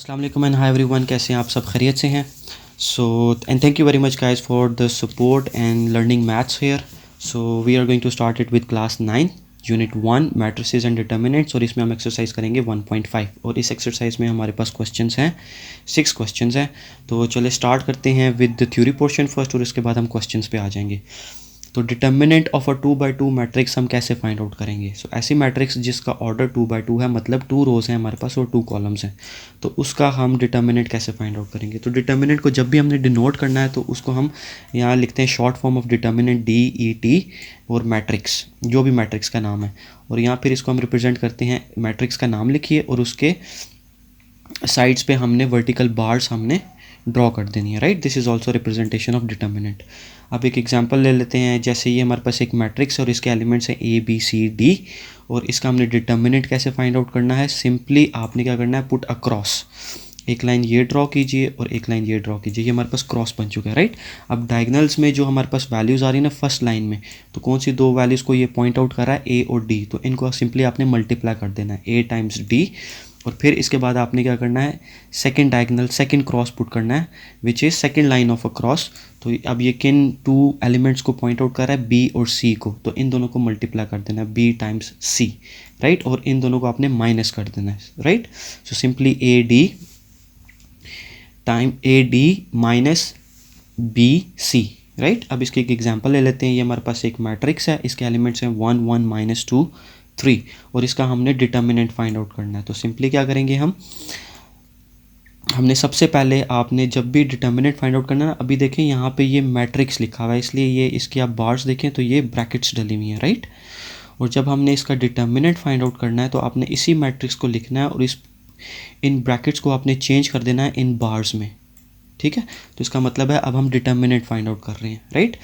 अस्सलाम वालेकुम and hi everyone, कैसे हैं आप सब? खैरियत से हैं? So and thank you very much guys for the support and learning maths here. So we are going to start it with class 9 unit 1 matrices and determinants. और इसमें हम एक्सरसाइज करेंगे 1.5 और इस एक्सरसाइज में हमारे पास क्वेश्चंस हैं, 6 क्वेश्चंस हैं. तो चलिए स्टार्ट करते हैं with the theory portion first और उसके बाद हम क्वेश्चंस पे आ जाएंगे. तो determinant of a 2x2 matrix हम कैसे फाइंड आउट करेंगे? सो ऐसी मैट्रिक्स जिसका ऑर्डर 2x2 है, मतलब 2 रोज हैं हमारे पास और 2 कॉलम्स हैं, तो उसका हम डिटर्मिनेंट कैसे फाइंड आउट करेंगे? तो डिटर्मिनेंट को जब भी हमने डिनोट करना है तो उसको हम यहाँ लिखते हैं short form of determinant DET और मैट्रिक्स, जो भी मैट्रिक्स का नाम है. और यहाँ फिर इसको हम रिप्रेजेंट करते हैं, मैट्रिक्स का नाम लिखिए और उसके साइड्स पे हमने वर्टिकल बार्स हमने ड्रॉ कर देनी है. Right, this is also representation of determinant. अब एक एग्जांपल ले लेते हैं. जैसे ये हमारे पास एक मैट्रिक्स है और इसके एलिमेंट्स हैं ABCD और इसका हमने डिटर्मिनेंट कैसे फाइंड आउट करना है? सिंपली आपने क्या करना है, पुट अक्रॉस. एक लाइन ये ड्रॉ कीजिए और एक लाइन ये ड्रॉ कीजिए. ये हमारे पास क्रॉस बन चुका है. राइट, अब डायगनल्स में जो हमारे पास वैल्यूज़ आ रही है ना फर्स्ट लाइन में, तो कौन सी दो वैल्यूज़ को ये पॉइंट आउट कर रहा है? A और D. तो इनको सिंपली आपने मल्टीप्लाई कर देना है, A टाइम्स D. और फिर इसके बाद आपने क्या करना है, second diagonal, second cross put करना है, which is second line of a cross. तो अब ये किन 2 एलिमेंट्स को पॉइंट आउट कर रहा है? B और C को. तो इन दोनों को मल्टीप्लाई कर देना है, B टाइम्स C. राइट, और इन दोनों को आपने माइनस कर देना है. Right, so simply AD time AD minus BC. Right, अब इसके एक एग्जांपल ले लेते हैं. ये हमारे पास एक मैट्रिक्स है, इसके एलिमेंट्स हैं 1 1 माइनस 2 3 और इसका हमने डिटर्मिनेंट फाइंड आउट करना है. तो सिंपली क्या करेंगे, हमने सबसे पहले, आपने जब भी डिटर्मिनेंट फाइंड आउट करना है, अभी देखें यहाँ पे ये मैट्रिक्स लिखा हुआ है, इसलिए ये इसके आप बार्स देखें तो ये ब्रैकेट्स डली हुई हैं. राइट, और जब हमने इसका डिटर्मिनेंट फाइंड आउट करना है तो आपने इसी मैट्रिक्स को लिखना है और इन ब्रैकेट्स को आपने चेंज कर देना है इन बार्स में. ठीक है, तो इसका मतलब है अब हम डिटर्मिनेंट फाइंड आउट कर रहे हैं. राइट,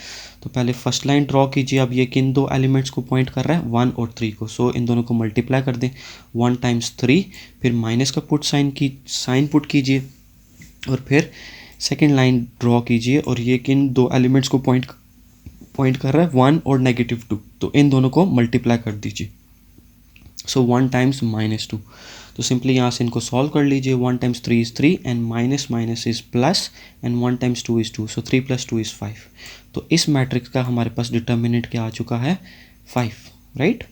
तो पहले फर्स्ट लाइन ड्रॉ कीजिए. अब ये किन 2 एलिमेंट्स को पॉइंट कर रहा है? 1 और 3 को. सो इन दोनों को मल्टीप्लाई कर दें, 1 टाइम्स 3. फिर माइनस का साइन पुट कीजिए और फिर सेकेंड लाइन ड्रॉ कीजिए. और ये किन 2 एलिमेंट्स को पॉइंट कर रहा है? 1 और -2. तो इन दोनों को मल्टीप्लाई कर दीजिए. सो 1 टाइम्स -2. तो सिंपली यहाँ से इनको सॉल्व कर लीजिए. 1 times 3 is 3 and minus minus is plus and 1 times 2 is 2. So 3 + 2 is 5. तो इस मैट्रिक्स का हमारे पास डिटर्मिनेंट क्या आ चुका है? 5. राइट,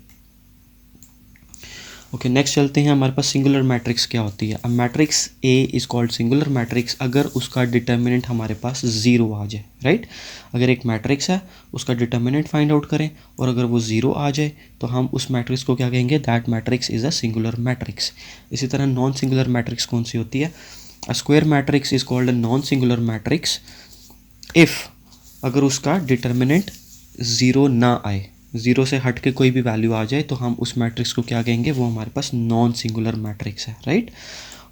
ओके, नेक्स्ट चलते हैं. हमारे पास सिंगुलर मैट्रिक्स क्या होती है? अब matrix A is called singular matrix अगर उसका डिटर्मिनेंट हमारे पास 0 आ जाए. राइट, अगर एक मैट्रिक्स है, उसका डिटर्मिनेंट फाइंड आउट करें और अगर वो 0 आ जाए तो हम उस मैट्रिक्स को क्या कहेंगे? That matrix is a singular matrix. इसी तरह नॉन सिंगुलर मैट्रिक्स कौन सी होती है? A square matrix is called a non singular matrix if, अगर उसका डिटर्मिनेंट 0 ना आए, 0 से हट के कोई भी वैल्यू आ जाए तो हम उस मैट्रिक्स को क्या कहेंगे? वो हमारे पास नॉन सिंगुलर मैट्रिक्स है. राइट,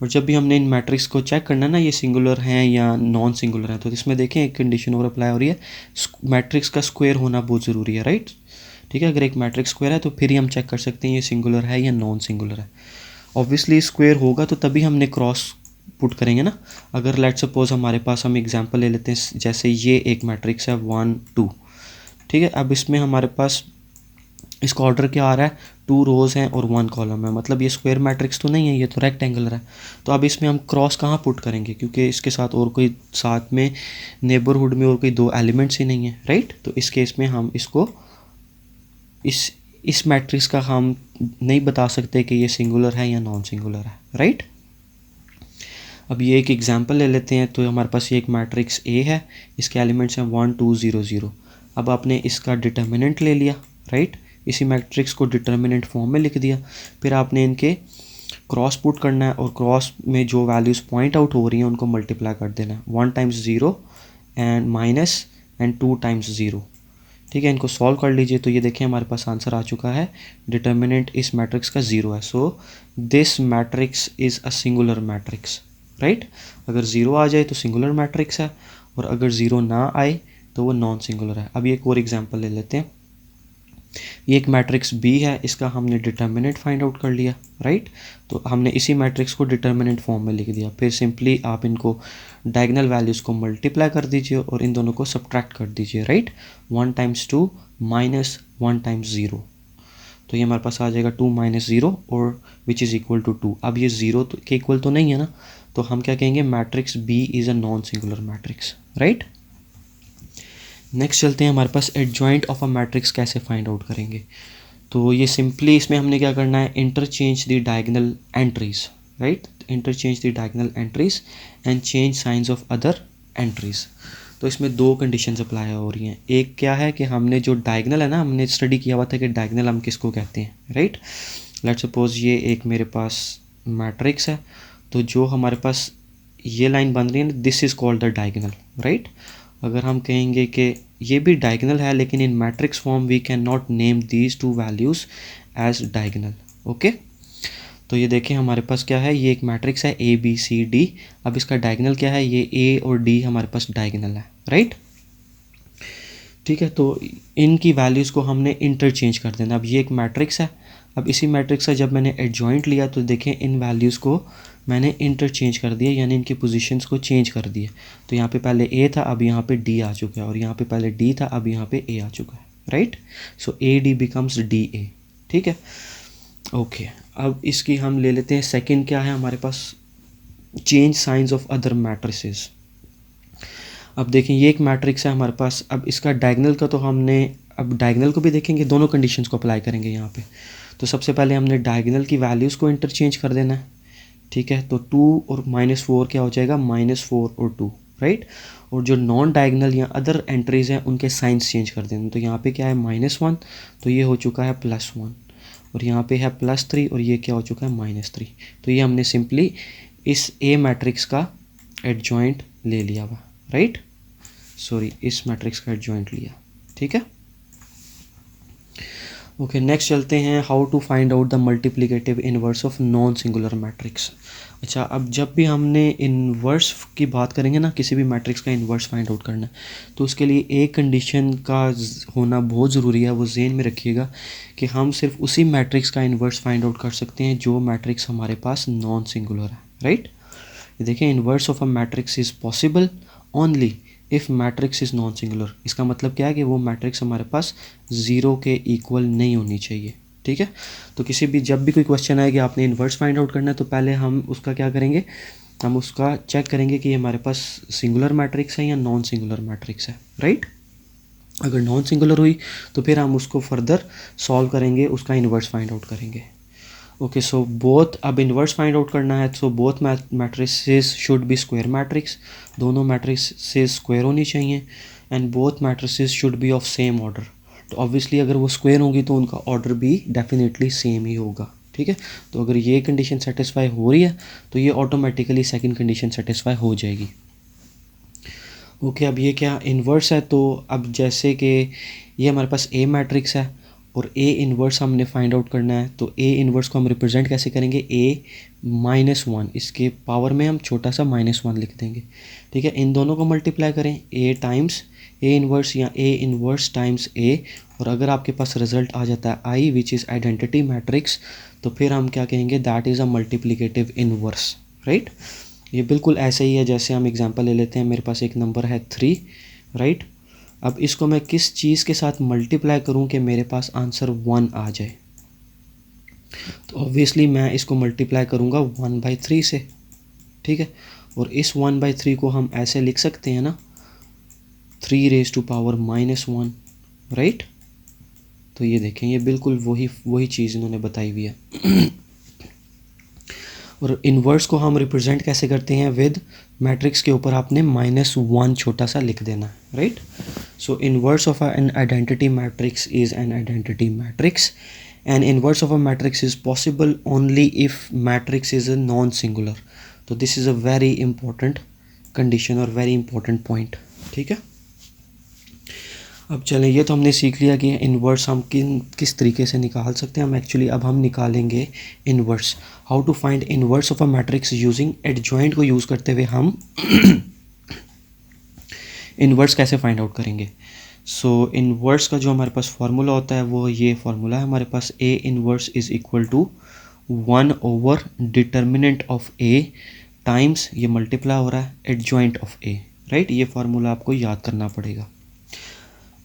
और जब भी हमने इन मैट्रिक्स को चेक करना है ना, ये सिंगुलर हैं या नॉन सिंगुलर हैं, तो इसमें देखें एक कंडीशन और अप्लाई हो रही है, मैट्रिक्स का स्क्वायर होना बहुत ज़रूरी है. राइट, ठीक है, अगर एक मैट्रिक्स स्क्वायर है तो फिर ही हम चेक कर सकते हैं ये सिंगुलर है या नॉन सिंगुलर है. ऑब्वियसली स्क्वायर होगा तो तभी हमने क्रॉस पुट करेंगे ना. अगर लेट सपोज हमारे पास, हम एग्जांपल ले लेते हैं, जैसे ये एक मैट्रिक्स है 1 2. ठीक है, अब इसमें हमारे पास इसका ऑर्डर क्या आ रहा है? 2 रोज़ हैं और 1 कॉलम है, मतलब ये स्क्वायर मैट्रिक्स तो नहीं है, ये तो रेक्टेंगुलर है. तो अब इसमें हम क्रॉस कहाँ पुट करेंगे, क्योंकि इसके साथ और कोई, साथ में नेबरहुड में और कोई 2 एलिमेंट्स ही नहीं है. राइट, तो इस केस में हम इसको इस मैट्रिक्स का हम नहीं बता सकते कि ये सिंगुलर है या नॉन सिंगुलर है. राइट, अब ये एक एग्जांपल ले लेते हैं. तो हमारे पास ये एक मैट्रिक्स A है, इसके एलिमेंट्स हैं 1 2 0 0. अब आपने इसका डिटर्मिनेंट ले लिया. राइट, इसी मैट्रिक्स को डिटर्मिनेंट फॉर्म में लिख दिया. फिर आपने इनके क्रॉस पुट करना है और क्रॉस में जो वैल्यूज़ पॉइंट आउट हो रही हैं उनको मल्टीप्लाई कर देना है. 1 times 0 and minus and 2 times 0. ठीक है, इनको सॉल्व कर लीजिए. तो ये देखें हमारे पास आंसर आ चुका है. डिटर्मिनेंट इस मैट्रिक्स का 0 है. So this matrix is a singular matrix. Right, अगर 0 आ जाए तो सिंगुलर मैट्रिक्स है और अगर 0 ना आए तो वो नॉन सिंगुलर है. अब एक और एग्जांपल ले लेते हैं. ये एक मैट्रिक्स B है, इसका हमने डिटर्मिनेंट फाइंड आउट कर लिया. राइट, तो हमने इसी मैट्रिक्स को डिटर्मिनेंट फॉर्म में लिख दिया. फिर सिंपली आप इनको डायगोनल वैल्यूज़ को मल्टीप्लाई कर दीजिए और इन दोनों को सब्ट्रैक्ट कर दीजिए. Right, 1 times 2 minus 1 times 0. तो ये हमारे पास आ जाएगा 2 - 0 और विच इज़ इक्वल टू 2. अब ये 0 के इक्वल तो नहीं है ना, तो हम क्या कहेंगे, matrix B is a non singular matrix, right. Next चलते हैं, हमारे पास एडजॉइंट ऑफ अ मैट्रिक्स कैसे फाइंड आउट करेंगे। तो ये सिंपली इसमें हमने क्या करना है, interchange the diagonal entries, right, interchange the diagonal entries and change signs of other entries. तो इसमें दो कंडीशंस अप्लाई हो रही हैं। एक क्या है कि हमने जो डायगोनल है ना, हमने स्टडी किया हुआ था कि डायगोनल हम किसको कहते हैं, राइट। लेट्स सपोज ये एक मेरे पास मैट्रिक्स है, तो जो हमारे पास ये लाइन बन रही है, this is called the diagonal, right. अगर हम कहेंगे कि ये भी डायगोनल है, लेकिन in matrix form we can not name these two values as diagonal, okay. तो ये देखें हमारे पास क्या है, ये एक मैट्रिक्स है ए बी सी डी। अब इसका डायगोनल क्या है, ये ए और डी हमारे पास डायगोनल है, राइट। ठीक है, तो इनकी वैल्यूज़ को हमने इंटरचेंज कर देना। अब ये एक मैट्रिक्स है, अब इसी मैट्रिक्स से जब मैंने एडजॉइंट लिया तो देखें इन वैल्यूज़ को मैंने इंटरचेंज कर दिया, यानी इनकी पोजीशंस को चेंज कर दिया। तो यहाँ पे पहले ए था, अब यहाँ पे डी आ चुका है, और यहाँ पे पहले डी था, अब यहाँ पे ए आ चुका है, right. So A D becomes D A, ठीक है, ओके। अब इसकी हम ले लेते हैं सेकंड, क्या है हमारे पास, change signs of other matrices. अब देखें ये एक मैट्रिक्स है हमारे पास, अब इसका डायगोनल का तो हमने, अब डायगोनल को भी देखेंगे, दोनों कंडीशंस को अप्लाई करेंगे यहाँ पे। तो सबसे पहले हमने डायगोनल की वैल्यूज़ को इंटरचेंज कर देना है, ठीक है। तो 2 और -4 क्या हो जाएगा, -4 और 2, राइट। और जो नॉन डायगोनल या अदर एंट्रीज़ हैं उनके साइंस चेंज कर देना। तो यहाँ पे क्या है, -1, तो ये हो चुका है +1, और यहाँ पे है +3, और ये क्या हो चुका है, -3। तो ये हमने सिंपली इस ए मैट्रिक्स का एडजॉइंट ले लिया हुआ, राइट, सॉरी इस मैट्रिक्स का एडजॉइंट लिया, ठीक है। ओके, नेक्स्ट चलते हैं, how to find out the multiplicative inverse of non singular matrix. अच्छा, अब जब भी हमने इनवर्स की बात करेंगे ना, किसी भी मैट्रिक्स का इनवर्स फाइंड आउट करना है, तो उसके लिए एक कंडीशन का होना बहुत ज़रूरी है, वो ज़हन में रखिएगा कि हम सिर्फ उसी मैट्रिक्स का इनवर्स फाइंड आउट कर सकते हैं जो मैट्रिक्स हमारे पास नॉन सिंगुलर है, राइट। देखिए, inverse of a matrix is possible only if matrix is non singular. इसका मतलब क्या है कि वो मैट्रिक्स हमारे पास ज़ीरो के इक्वल नहीं होनी चाहिए, ठीक है। तो किसी भी, जब भी कोई क्वेश्चन आए कि आपने इन्वर्स फाइंड आउट करना है, तो पहले हम उसका क्या करेंगे, हम उसका चेक करेंगे कि हमारे पास सिंगुलर मैट्रिक्स है या नॉन सिंगुलर मैट्रिक्स है, राइट। अगर नॉन सिंगुलर हुई तो फिर हम उसको फर्दर सॉल्व करेंगे, उसका इन्वर्स फाइंड आउट करेंगे। ओके, सो बोथ, अब इन्वर्स फाइंड आउट करना है, so both matrices should be square matrix, दोनों मैट्रिसेस स्क्वायर होनी चाहिए, and both matrices should be of same order. तो ऑब्वियसली अगर वो स्क्वायर होंगी तो उनका ऑर्डर भी डेफिनेटली सेम ही होगा, ठीक है। तो अगर ये कंडीशन सेटिस्फाई हो रही है तो ये ऑटोमेटिकली सेकंड कंडीशन सेटिस्फाई हो जाएगी। ओके, अब ये क्या इन्वर्स है, तो अब जैसे कि ये हमारे पास ए मैट्रिक्स है और ए इन्वर्स हमने फाइंड आउट करना है, तो ए इन्वर्स को हम रिप्रेजेंट कैसे करेंगे, A-1, इसके पावर में हम छोटा सा -1 लिख देंगे, ठीक है। इन दोनों को मल्टीप्लाई करें, A टाइम्स ए इन्वर्स या A इन्वर्स टाइम्स A, और अगर आपके पास रिजल्ट आ जाता है I which is identity matrix, तो फिर हम क्या कहेंगे, that is a multiplicative inverse, right. ये बिल्कुल ऐसे ही है, जैसे हम एग्जांपल ले लेते हैं, मेरे पास एक नंबर है 3, राइट। अब इसको मैं किस चीज़ के साथ मल्टीप्लाई करूं कि मेरे पास आंसर 1 आ जाए, तो ऑब्वियसली मैं इसको मल्टीप्लाई करूंगा 1/3 से, ठीक है। और इस 1/3 को हम ऐसे लिख सकते हैं ना, 3⁻⁻1, राइट। तो ये देखें, ये बिल्कुल वही चीज़ इन्होंने बताई हुई है। और इन्वर्स को हम रिप्रेजेंट कैसे करते हैं, विद मैट्रिक्स के ऊपर आपने -1 छोटा सा लिख देना है, right. So inverse of an identity matrix is an identity matrix, and inverse of a matrix is possible only if matrix is a non singular. तो this is a very important condition और very important point, ठीक है। अब चलें, ये तो हमने सीख लिया कि इन्वर्स हम किस तरीके से निकाल सकते हैं। हम एक्चुअली अब हम निकालेंगे inverse, how to find inverse of a matrix using adjoint को यूज़ करते हुए हम इन्वर्स कैसे फाइंड आउट करेंगे। सो इन्वर्स का जो हमारे पास फार्मूला होता है वो ये फार्मूला है हमारे पास, A inverse is equal to 1 determinant of A times, ये मल्टीप्लाई हो रहा है, एडजॉइंट ऑफ A, राइट। ये फार्मूला आपको याद करना पड़ेगा,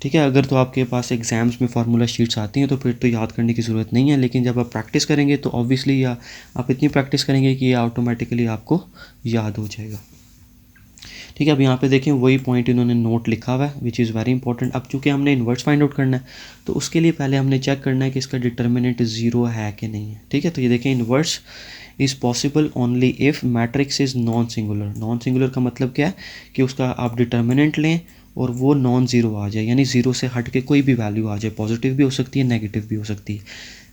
ठीक है। अगर तो आपके पास एग्ज़ाम्स में फार्मूला शीट्स आती हैं तो फिर तो याद करने की ज़रूरत नहीं है, लेकिन जब आप प्रैक्टिस करेंगे तो ऑब्वियसली या आप इतनी प्रैक्टिस करेंगे कि ये ऑटोमेटिकली आपको याद हो जाएगा। ठीक है। अब यहाँ पे देखें वही पॉइंट इन्होंने नोट लिखा हुआ है विच इज़ वेरी इंपॉर्टेंट। अब चूँकि हमने इन्वर्स फाइंड आउट करना है तो उसके लिए पहले हमने चेक करना है कि इसका डिटर्मिनेंट 0 है कि नहीं है। ठीक है। तो ये देखें inverse is possible only if matrix is non singular. Non singular का मतलब क्या है कि उसका आप डिटर्मिनेंट लें और वो नॉन ज़ीरो आ जाए, यानी ज़ीरो से हट के कोई भी वैल्यू आ जाए, पॉजिटिव भी हो सकती है नेगेटिव भी हो सकती है,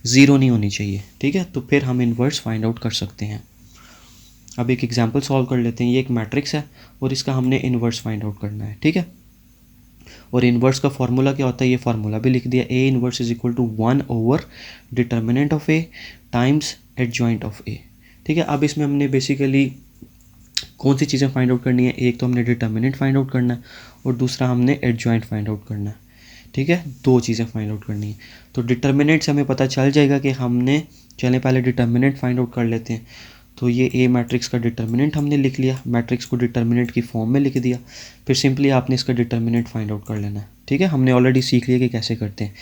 ज़ीरो नहीं होनी चाहिए। ठीक है। तो फिर हम इन्वर्स फाइंड आउट कर सकते हैं। अब एक एग्जांपल सॉल्व कर लेते हैं। ये एक मैट्रिक्स है और इसका हमने इन्वर्स फाइंड आउट करना है। ठीक है। और इन्वर्स का फार्मूला क्या होता है, ये फार्मूला भी लिख दिया, A inverse is equal to 1 over determinant of A times adjoint of A. ठीक है। अब इसमें हमने बेसिकली कौन सी चीज़ें फाइंड आउट करनी है, एक तो हमने डिटर्मिनेंट फाइंड आउट करना है और दूसरा हमने एडजॉइंट फाइंड आउट करना है। ठीक है। दो चीज़ें फाइंड आउट करनी है। तो डिटर्मिनेंट से हमें पता चल जाएगा कि हमने, चलें पहले डिटर्मिनेंट फाइंड आउट कर लेते हैं। तो ये ए मैट्रिक्स का डिटर्मिनेंट हमने लिख लिया, मैट्रिक्स को डिटर्मिनेंट की फॉर्म में लिख दिया, फिर सिंपली आपने इसका डिटर्मिनेंट फाइंड आउट कर लेना है। ठीक है। हमने ऑलरेडी सीख लिया कि कैसे करते हैं।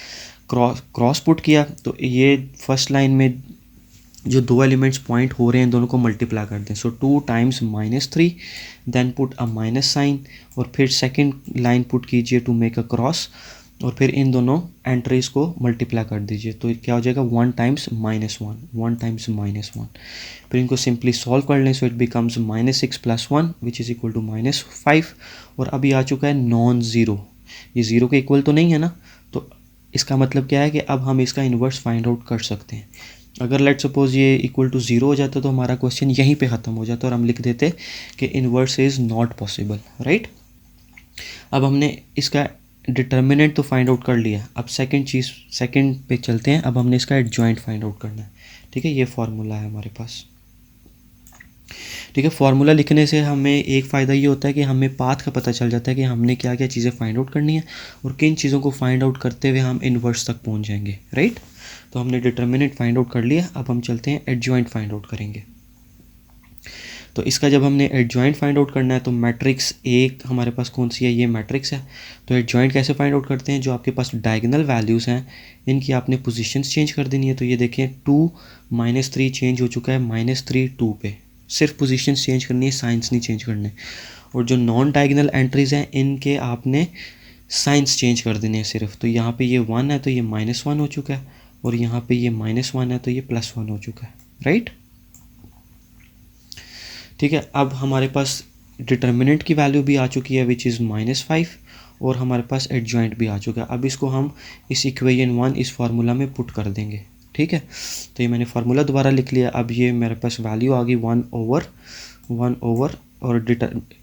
क्रॉस पुट किया तो ये फर्स्ट लाइन में जो दो एलिमेंट्स पॉइंट हो रहे हैं दोनों को मल्टीप्लाई कर दें। So 2 times -3 then put a minus sign और फिर सेकंड लाइन पुट कीजिए टू मेक अ क्रॉस और फिर इन दोनों एंट्रीज को मल्टीप्लाई कर दीजिए। तो क्या हो जाएगा 1 टाइम्स -1, 1 टाइम्स -1। फिर इनको सिंपली सॉल्व कर लें। So it becomes -6 + 1 which is equal to -5। और अभी आ चुका है नॉन ज़ीरो, ये ज़ीरो के इक्वल तो नहीं है ना, तो इसका मतलब क्या है कि अब हम इसका इन्वर्स फाइंड आउट कर सकते हैं। अगर लेट सपोज ये इक्वल टू ज़ीरो हो जाता तो हमारा क्वेश्चन यहीं पे ख़त्म हो जाता और हम लिख देते कि inverse is not possible, right. अब हमने इसका डिटर्मिनेंट तो फाइंड आउट कर लिया। अब सेकंड पे चलते हैं। अब हमने इसका एडजॉइंट फाइंड आउट करना है। ठीक है। ये फार्मूला है हमारे पास। ठीक है। फार्मूला लिखने से हमें एक फ़ायदा ये होता है कि हमें पाथ का पता चल जाता है कि हमने क्या क्या चीज़ें फाइंड आउट करनी है और किन चीज़ों को फाइंड आउट करते हुए हम इन्वर्स तक पहुंच जाएंगे, राइट। तो हमने डिटर्मिनेंट फाइंड आउट कर लिया। अब हम चलते हैं एडजॉइंट फाइंड आउट करेंगे। तो इसका जब हमने एडजॉइंट फाइंड आउट करना है तो मैट्रिक्स एक हमारे पास कौन सी है, ये मैट्रिक्स है। तो एडजॉइंट कैसे फाइंड आउट करते हैं, जो आपके पास डायगोनल वैल्यूज़ हैं इनकी आपने पोजीशंस चेंज कर देनी है। तो ये देखें 2 -3 चेंज हो चुका है -3 2 पे, सिर्फ पोजीशंस चेंज करनी है, साइंस नहीं चेंज करने। और जो नॉन डायगोनल एंट्रीज़ हैं इनके आपने साइंस चेंज कर देने हैं सिर्फ। तो यहाँ पे ये 1 है तो ये -1 हो चुका है और यहाँ पे ये -1 है तो ये +1 हो चुका है, राइट। ठीक है। अब हमारे पास डिटर्मिनेंट की वैल्यू भी आ चुकी है विच इज़ -5 और हमारे पास एडजॉइंट भी आ चुका है। अब इसको हम इस इक्वेशन 1 इस फार्मूला में पुट कर देंगे। ठीक है। तो ये मैंने फार्मूला दोबारा लिख लिया। अब ये मेरे पास वैल्यू आ गई 1 ओवर और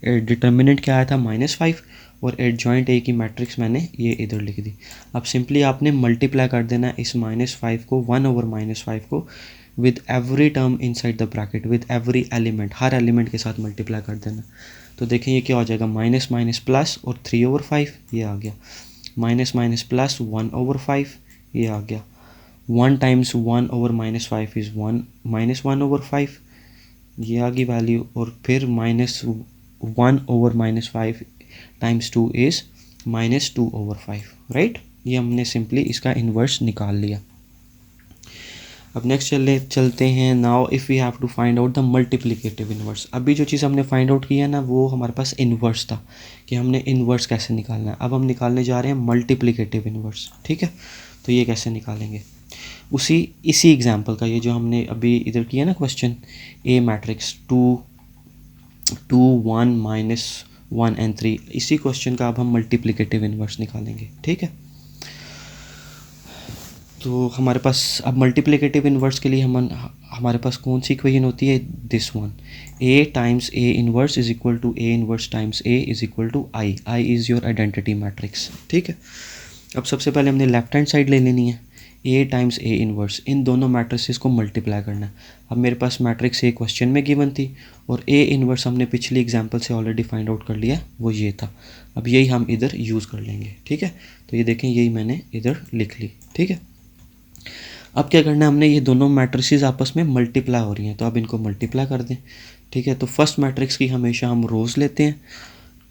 डिटर्मिनेंट क्या आया था -5 और एडजॉइंट ए की मैट्रिक्स मैंने ये इधर लिख दी। अब सिंपली आपने मल्टीप्लाई कर देना इस -5 को 1 ओवर -5 को with every term inside the bracket, with every element, her element के साथ मल्टीप्लाई कर देना। तो देखें ये क्या हो जाएगा, माइनस माइनस प्लस और 3 ओवर 5 ये आ गया, माइनस माइनस प्लस 1 ओवर 5 ये आ गया, 1 टाइम्स 1 ओवर -5 इज़ 1 -1 ओवर 5 ये आ गई वैल्यू, और फिर -1 over -5 times 2 is -2 over 5, right. ये हमने सिंपली इसका इन्वर्स निकाल लिया। अब नेक्स्ट चलते हैं। Now if we have to find out the multiplicative inverse. अभी जो चीज़ हमने फाइंड आउट किया ना वो हमारे पास इन्वर्स था कि हमने इन्वर्स कैसे निकालना है। अब हम निकालने जा रहे हैं मल्टीप्लिकेटिव इन्वर्स। ठीक है। तो ये कैसे निकालेंगे, इसी एग्जांपल का, ये जो हमने अभी इधर किया ना क्वेश्चन, ए मैट्रिक्स 2 1 -1 and 3, इसी क्वेश्चन का अब हम मल्टीप्लिकेटिव इन्वर्स निकालेंगे। ठीक है। तो हमारे पास अब मल्टीप्लिकेटिव इन्वर्स के लिए हमारे पास कौन सी इक्वेशन होती है, this one, A times A inverse is equal to A inverse times A is equal to I is your identity matrix. ठीक है। अब सबसे पहले हमने लेफ्ट हैंड साइड ले लेनी है, ए टाइम्स ए इन्वर्स, इन दोनों मैट्रिसेस को मल्टीप्लाई करना है। अब मेरे पास मैट्रिक्स ए क्वेश्चन में गिवन थी और ए इन्वर्स हमने पिछली एग्जांपल से ऑलरेडी फाइंड आउट कर लिया, वो ये था। अब यही हम इधर यूज़ कर लेंगे। ठीक है। तो ये देखें यही मैंने इधर लिख ली। ठीक है। अब क्या करना है, हमने ये दोनों मैट्रिसेस आपस में मल्टीप्लाई हो रही हैं तो अब इनको मल्टीप्लाई कर दें। ठीक है। तो फर्स्ट मैट्रिक्स की हमेशा हम रोज़ लेते हैं,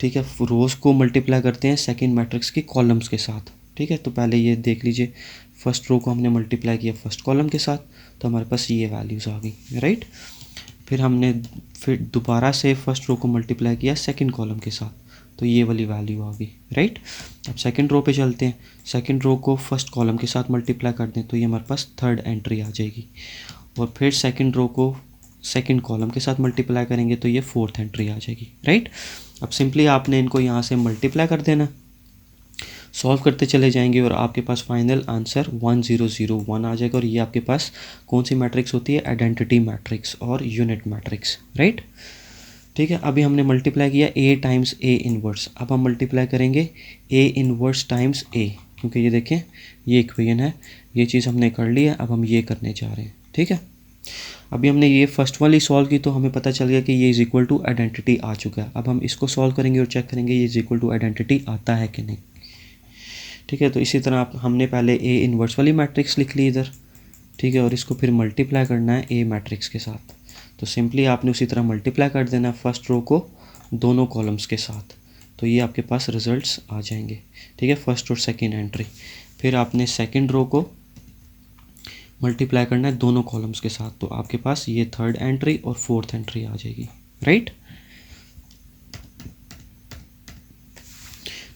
ठीक है, रोज़ को मल्टीप्लाई करते हैं सेकंड मैट्रिक्स के कॉलम्स के साथ। ठीक है, तो पहले ये देख लीजिए, फर्स्ट रो को हमने मल्टीप्लाई किया फर्स्ट कॉलम के साथ, तो हमारे पास ये वैल्यूज़ आ गई, राइट। फिर हमने दोबारा से फर्स्ट रो को मल्टीप्लाई किया सेकंड कॉलम के साथ, तो ये वाली वैल्यू आ गई, राइट। अब सेकंड रो पे चलते हैं, सेकंड रो को फर्स्ट कॉलम के साथ मल्टीप्लाई कर दें तो ये हमारे पास थर्ड एंट्री आ जाएगी, और फिर सेकंड रो को सेकंड कॉलम के साथ मल्टीप्लाई करेंगे तो ये फोर्थ एंट्री आ जाएगी, राइट। अब सिंपली आपने इनको यहाँ से मल्टीप्लाई कर देना, सॉल्व करते चले जाएंगे और आपके पास फाइनल आंसर 1001 आ जाएगा। और ये आपके पास कौन सी मैट्रिक्स होती है, आइडेंटिटी मैट्रिक्स और यूनिट मैट्रिक्स, राइट। ठीक है, अभी हमने मल्टीप्लाई किया ए टाइम्स ए इनवर्स, अब हम मल्टीप्लाई करेंगे ए इनवर्स टाइम्स ए, क्योंकि ये देखें ये इक्वेशन है, ये चीज़ हमने कर ली है, अब हम ये करने जा रहे हैं। ठीक है, अभी हमने ये फर्स्ट वाली सॉल्व की तो हमें पता चल गया कि ये इज़ इक्वल टू आइडेंटिटी आ चुका है। अब हम इसको सॉल्व करेंगे और चेक करेंगे ये इज़ इक्वल टू आइडेंटिटी आता है कि नहीं। ठीक है, तो इसी तरह हमने पहले ए इनवर्स वाली मैट्रिक्स लिख ली इधर, ठीक है, और इसको फिर मल्टीप्लाई करना है ए मैट्रिक्स के साथ। तो सिंपली आपने उसी तरह मल्टीप्लाई कर देना फर्स्ट रो को दोनों कॉलम्स के साथ, तो ये आपके पास रिजल्ट्स आ जाएंगे। ठीक है, फर्स्ट और सेकेंड एंट्री। फिर आपने सेकेंड रो को मल्टीप्लाई करना है दोनों कॉलम्स के साथ, तो आपके पास ये थर्ड एंट्री और फोर्थ एंट्री आ जाएगी, राइट।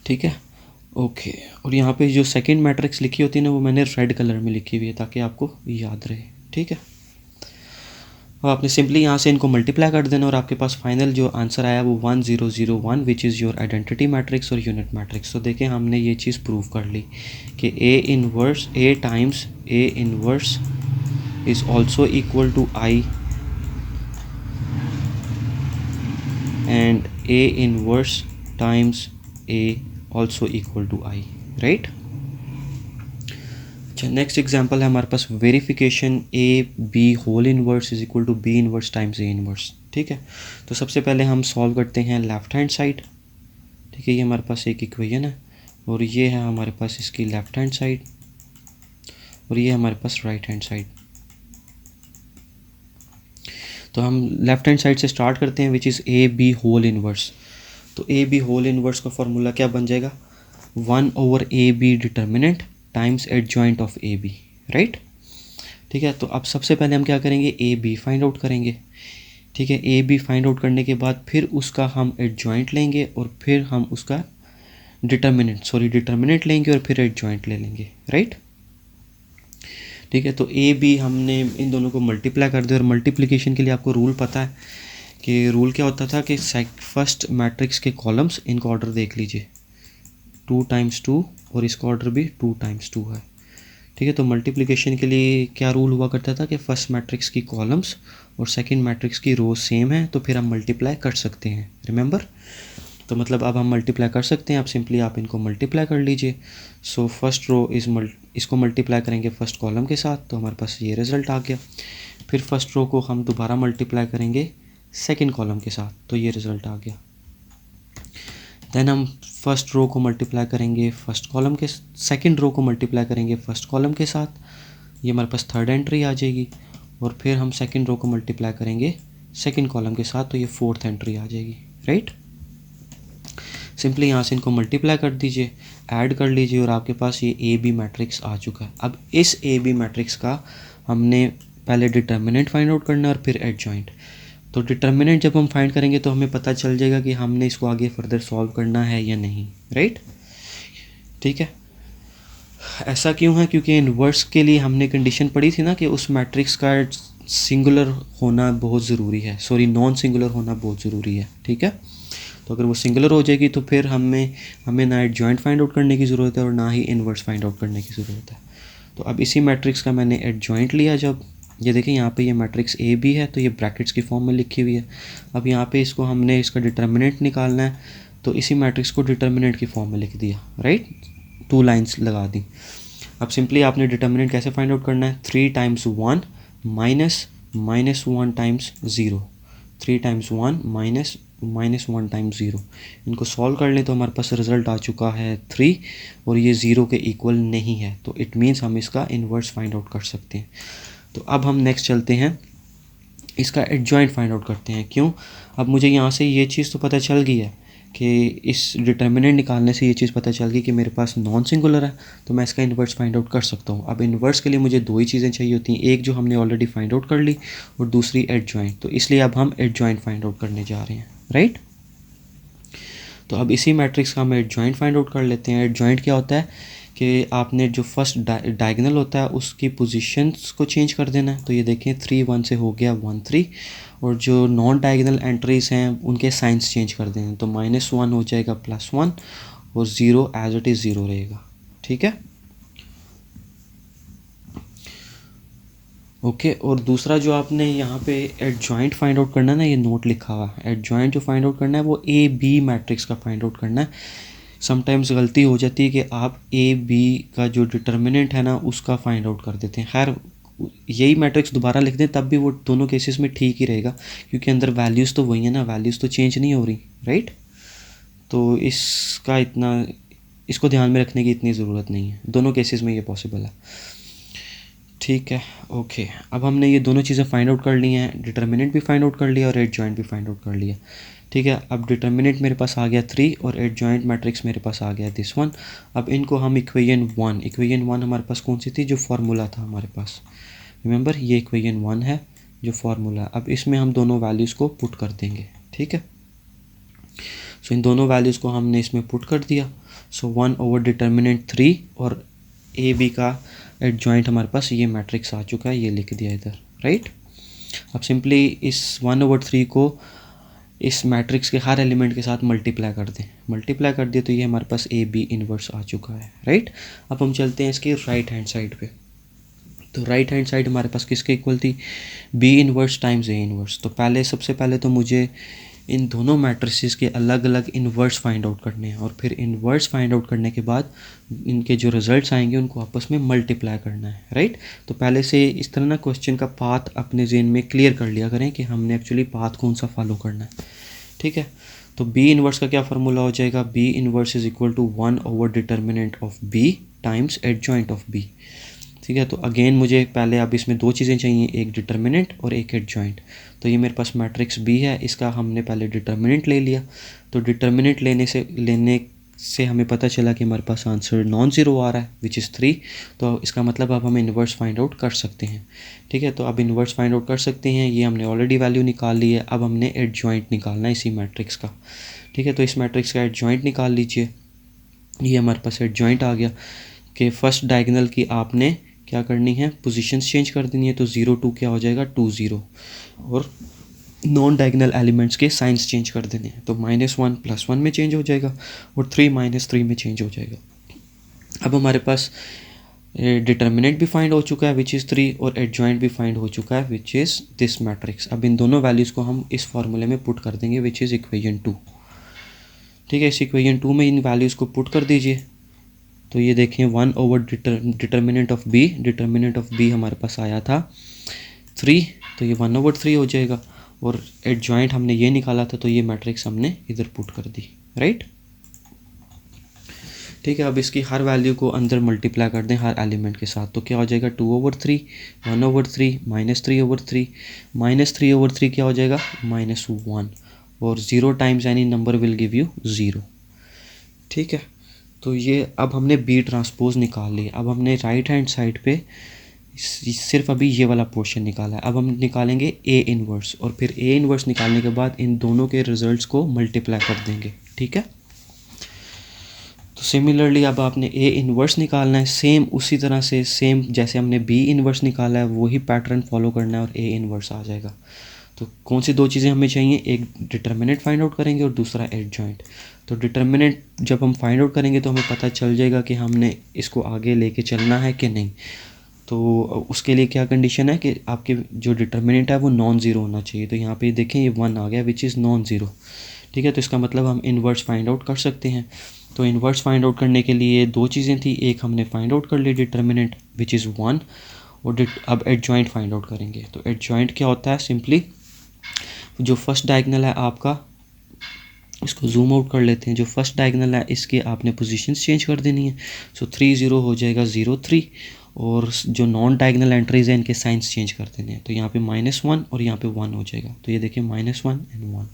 ठीक है, ओके। और यहाँ पे जो सेकंड मैट्रिक्स लिखी होती है ना, वो मैंने रेड कलर में लिखी हुई है ताकि आपको याद रहे। ठीक है, अब आपने सिंपली यहाँ से इनको मल्टीप्लाई कर देना और आपके पास फाइनल जो आंसर आया वो 1001 which is your identity matrix और यूनिट मैट्रिक्स। तो देखें हमने ये चीज़ प्रूव कर ली कि A inverse A times A inverse is also equal to I and A inverse times A also equal to I, right. अच्छा, नेक्स्ट एग्जांपल है हमारे पास verification A B whole inverse is equal to B inverse times A inverse. ठीक है, तो सबसे पहले हम सॉल्व करते हैं लेफ्ट हैंड साइड। ठीक है, ये हमारे पास एक इक्वेशन है और ये है हमारे पास इसकी लेफ्ट हैंड साइड और ये हमारे पास राइट हैंड साइड। तो हम लेफ्ट हैंड साइड से स्टार्ट करते हैं which is A B whole inverse. तो ए बी होल इनवर्स का फॉर्मूला क्या बन जाएगा, 1/AB determinant times adjoint of A B, right. ठीक है, तो अब सबसे पहले हम क्या करेंगे, ए बी फाइंड आउट करेंगे। ठीक है, ए बी फाइंड आउट करने के बाद फिर उसका हम एडजॉइंट लेंगे और फिर हम उसका डिटर्मिनेंट लेंगे और फिर एडजॉइंट ले लेंगे, राइट। ठीक है, तो ए बी हमने इन दोनों को मल्टीप्लाई कर दिया और मल्टीप्लिकेशन के लिए आपको रूल पता है कि रूल क्या होता था कि फर्स्ट मैट्रिक्स के कॉलम्स इनका ऑर्डर देख लीजिए, 2 × 2 और इसका ऑर्डर भी 2 × 2 है। ठीक है, तो मल्टीप्लिकेशन के लिए क्या रूल हुआ करता था कि फर्स्ट मैट्रिक्स की कॉलम्स और सेकंड मैट्रिक्स की रोज सेम है तो फिर हम मल्टीप्लाई कर सकते हैं, रिमेंबर। तो मतलब अब हम मल्टीप्लाई कर सकते हैं, अब सिंपली आप इनको मल्टीप्लाई कर लीजिए। सो फर्स्ट रो इसको मल्टीप्लाई करेंगे फर्स्ट कॉलम के साथ तो हमारे पास ये रिज़ल्ट आ गया। फिर फर्स्ट रो को हम दोबारा मल्टीप्लाई करेंगे सेकंड कॉलम के साथ तो ये रिज़ल्ट आ गया। देन हम फर्स्ट रो को मल्टीप्लाई करेंगे फर्स्ट कॉलम के, सेकंड रो को मल्टीप्लाई करेंगे फर्स्ट कॉलम के साथ, ये हमारे पास थर्ड एंट्री आ जाएगी। और फिर हम सेकंड रो को मल्टीप्लाई करेंगे सेकंड कॉलम के साथ तो ये फोर्थ एंट्री आ जाएगी, राइट। सिंपली यहाँ से इनको मल्टीप्लाई कर दीजिए, ऐड कर लीजिए और आपके पास ये ए बी मैट्रिक्स आ चुका है। अब इस ए बी मैट्रिक्स का हमने पहले डिटर्मिनेंट फाइंड आउट करना है और फिर एडजॉइंट। तो डिटर्मिनेंट जब हम फाइंड करेंगे तो हमें पता चल जाएगा कि हमने इसको आगे फर्दर सॉल्व करना है या नहीं, राइट। ठीक है, ऐसा क्यों है, क्योंकि इनवर्स के लिए हमने कंडीशन पढ़ी थी ना कि उस मैट्रिक्स का सिंगुलर होना बहुत ज़रूरी है, नॉन सिंगुलर होना बहुत ज़रूरी है। ठीक है, तो अगर वो सिंगुलर हो जाएगी तो फिर हमें ना एडजॉइंट फाइंड आउट करने की ज़रूरत है और ना ही इनवर्स फाइंड आउट करने की ज़रूरत है। तो अब इसी मैट्रिक्स का मैंने एडजॉइंट लिया, जब ये देखें यहाँ पे ये मैट्रिक्स ए बी है तो ये ब्रैकेट्स की फॉर्म में लिखी हुई है। अब यहाँ पे इसको हमने इसका डिटर्मिनेंट निकालना है तो इसी मैट्रिक्स को डिटर्मिनेंट की फॉर्म में लिख दिया, राइट, 2 लाइंस लगा दी। अब सिंपली आपने डिटर्मिनेंट कैसे फाइंड आउट करना है, 3 × 1 -(-1 × 0), 3 × 1 -(-1 × 0). इनको सॉल्व कर लें तो हमारे पास रिजल्ट आ चुका है 3 और ये 0 के इक्वल नहीं है, तो इट मीन्स हम इसका इन्वर्स फाइंड आउट कर सकते हैं। तो अब हम नेक्स्ट चलते हैं, इसका एडजॉइंट फाइंड आउट करते हैं। क्यों, अब मुझे यहाँ से ये चीज़ तो पता चल गई है कि इस डिटर्मिनेंट निकालने से ये चीज़ पता चल गई कि मेरे पास नॉन सिंगुलर है, तो मैं इसका इन्वर्स फाइंड आउट कर सकता हूँ। अब इन्वर्स के लिए मुझे दो ही चीज़ें चाहिए होती हैं, एक जो हमने ऑलरेडी फाइंड आउट कर ली और दूसरी एडजॉइंट। तो इसलिए अब हम एडजॉइंट फाइंड आउट करने जा रहे हैं, राइट। तो अब इसी मैट्रिक्स का हम एडजॉइंट फाइंड आउट कर लेते हैं। एडजॉइंट क्या होता है कि आपने जो फर्स्ट डायगोनल होता है उसकी पोजीशंस को चेंज कर देना है। तो ये देखें 3 1 से हो गया 1 3, और जो नॉन डायगोनल एंट्रीज हैं उनके साइंस चेंज कर देना। तो -1 हो जाएगा +1 और 0 एज इट इज़ 0 रहेगा, ठीक है। ओके और दूसरा जो आपने यहाँ पे एडजॉइंट फाइंड आउट करना है ना, ये नोट लिखा हुआ है। एडजॉइंट जो फाइंड आउट करना है वो ए बी मैट्रिक्स का फाइंड आउट करना है। समटाइम्स गलती हो जाती है कि आप ए बी का जो डिटर्मिनेंट है ना उसका फाइंड आउट कर देते हैं। खैर यही मैट्रिक्स दोबारा लिख दें तब भी वो दोनों केसेस में ठीक ही रहेगा, क्योंकि अंदर वैल्यूज़ तो वही है ना, वैल्यूज़ तो चेंज नहीं हो रही, राइट। तो इसको ध्यान में रखने की इतनी ज़रूरत नहीं है, दोनों केसेस में ये पॉसिबल है, ठीक है। ओके अब हमने ये दोनों चीज़ें फाइंड आउट कर ली हैं, डिटर्मिनेंट भी फाइंड आउट कर लिया और एडजॉइंट भी फाइंड आउट कर लिया, ठीक है। अब डिटर्मिनेंट मेरे पास आ गया 3 और एडजॉइंट मैट्रिक्स मेरे पास आ गया दिस वन। अब इनको हम इक्वेशन वन हमारे पास कौन सी थी, जो फार्मूला था हमारे पास, रिमेंबर ये इक्वेशन 1 है जो फार्मूला। अब इसमें हम दोनों वैल्यूज़ को पुट कर देंगे, ठीक है। सो इन दोनों वैल्यूज़ को हमने इसमें पुट कर दिया। सो 1 ओवर डिटर्मिनेंट 3 और ए बी का एडजॉइंट हमारे पास ये मैट्रिक्स आ चुका है, ये लिख दिया इधर, राइट। अब सिंपली इस 1/3 को इस मैट्रिक्स के हर एलिमेंट के साथ मल्टीप्लाई कर दें, मल्टीप्लाई कर दिया तो ये हमारे पास ए बी इन्वर्स आ चुका है, राइट। अब हम चलते हैं इसकी राइट हैंड साइड पे। तो राइट हैंड साइड हमारे पास किसके इक्वल थी, B inverse times A inverse. तो सबसे पहले तो मुझे इन दोनों मैट्रिसेस के अलग अलग इन्वर्स फाइंड आउट करने हैं, और फिर इन्वर्स फाइंड आउट करने के बाद इनके जो रिजल्ट्स आएंगे उनको आपस में मल्टीप्लाई करना है, राइट। तो पहले से इस तरह ना क्वेश्चन का पाथ अपने ज़हन में क्लियर कर लिया करें कि हमने एक्चुअली पाथ कौन सा फॉलो करना है, ठीक है। तो बी इन्वर्स का क्या फार्मूला हो जाएगा, B inverse is equal to 1 over determinant of B times adjoint of B, ठीक है। तो अगेन मुझे पहले अब इसमें दो चीज़ें चाहिए, एक डिटर्मिनेंट और एक एडजॉइंट। तो ये मेरे पास मैट्रिक्स बी है, इसका हमने पहले डिटर्मिनेंट ले लिया। तो डिटर्मिनेंट लेने से हमें पता चला कि हमारे पास आंसर नॉन ज़ीरो आ रहा है विच इज़ 3। तो इसका मतलब अब हम इन्वर्स फाइंड आउट कर सकते हैं, ठीक है। तो अब इन्वर्स फाइंड आउट कर सकते हैं, ये हमने ऑलरेडी वैल्यू निकाल ली है। अब हमने एडजॉइंट निकालना है इसी मैट्रिक्स का, ठीक है। तो इस मैट्रिक्स का एडजॉइंट निकाल लीजिए। ये हमारे पास एडजॉइंट आ गया कि फर्स्ट डायगोनल की आपने क्या करनी है, पोजीशंस चेंज कर देनी है। तो 0 2 क्या हो जाएगा 2 0, और नॉन डायगोनल एलिमेंट्स के साइंस चेंज कर देने हैं। तो -1 +1 में चेंज हो जाएगा और 3 -3 में चेंज हो जाएगा। अब हमारे पास डिटर्मिनेंट भी फाइंड हो चुका है विच इज़ 3, और एडजॉइंट भी फाइंड हो चुका है विच इज़ दिस मैट्रिक्स। अब इन दोनों वैल्यूज़ को हम इस फार्मूले में पुट कर देंगे विच इज़ इक्वेशन 2, ठीक है। इस इक्वेशन 2 में इन वैल्यूज़ को पुट कर दीजिए। तो ये देखें 1 ओवर डिटर्मिनेंट ऑफ बी हमारे पास आया था 3, तो ये 1/3 हो जाएगा। और एडजॉइंट हमने ये निकाला था, तो ये मैट्रिक्स हमने इधर पुट कर दी, राइट, ठीक है। अब इसकी हर वैल्यू को अंदर मल्टीप्लाई कर दें हर एलिमेंट के साथ। तो क्या हो जाएगा 2/3, 1/3, -3/3, -3/3 क्या हो जाएगा -1, और 0 times any number will give you 0, ठीक है। तो ये अब हमने बी ट्रांसपोज निकाल ली। अब हमने राइट हैंड साइड पे सिर्फ अभी ये वाला पोर्शन निकाला है। अब हम निकालेंगे ए इन्वर्स, और फिर ए इन्वर्स निकालने के बाद इन दोनों के रिजल्ट्स को मल्टीप्लाई कर देंगे, ठीक है। तो सिमिलरली अब आपने ए इन्वर्स निकालना है, सेम उसी तरह से, सेम जैसे हमने बी इन्वर्स निकाला है वही पैटर्न फॉलो करना है और ए इन्वर्स आ जाएगा। तो कौन सी दो चीज़ें हमें चाहिए, एक डिटर्मिनेंट फाइंड आउट करेंगे और दूसरा एडजॉइंट। तो डिटर्मिनेंट जब हम फाइंड आउट करेंगे तो हमें पता चल जाएगा कि हमने इसको आगे लेके चलना है कि नहीं। तो उसके लिए क्या कंडीशन है कि आपके जो डिटर्मिनेंट है वो नॉन ज़ीरो होना चाहिए। तो यहाँ पे देखें ये 1 आ गया विच इज़ नॉन ज़ीरो, ठीक है। तो इसका मतलब हम इन्वर्स फाइंड आउट कर सकते हैं। तो इन्वर्स फाइंड आउट करने के लिए दो चीज़ें थी, एक हमने फाइंड आउट कर ली डिटर्मिनेंट विच इज़ 1, और अब एडजॉइंट फाइंड आउट करेंगे। तो एडजॉइंट क्या होता है, सिंपली जो फर्स्ट डायगोनल है आपका, इसको जूम आउट कर लेते हैं, जो फर्स्ट डायगोनल है इसके आपने पोजीशंस चेंज कर देनी है। सो 3 0 हो जाएगा 0 3, और जो नॉन डायगोनल एंट्रीज हैं इनके साइंस चेंज कर देने हैं। तो यहाँ पे -1 और यहाँ पे 1 हो जाएगा। तो ये देखिए -1 एंड 1,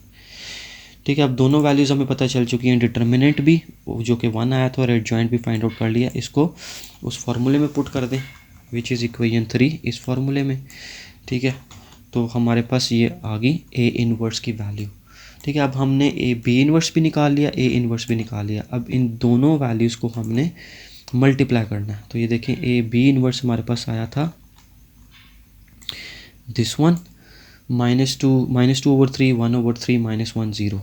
ठीक है, अब दोनों वैल्यूज़ हमें पता चल चुकी हैं, डिटर्मिनेंट भी जो कि 1 आया था और एडजॉइंट भी फाइंड आउट कर लिया। इसको उस फार्मूले में पुट कर दें विच इज़ इक्वेशन 3 इस फार्मूले में। ठीक है, तो हमारे पास ये आ गई ए इनवर्स की वैल्यू। ठीक है, अब हमने ए बी इनवर्स भी निकाल लिया, ए इनवर्स भी निकाल लिया। अब इन दोनों वैल्यूज़ को हमने मल्टीप्लाई करना है। तो ये देखें, ए बी इनवर्स हमारे पास आया था दिस वन -2/3 1/3 -1 0।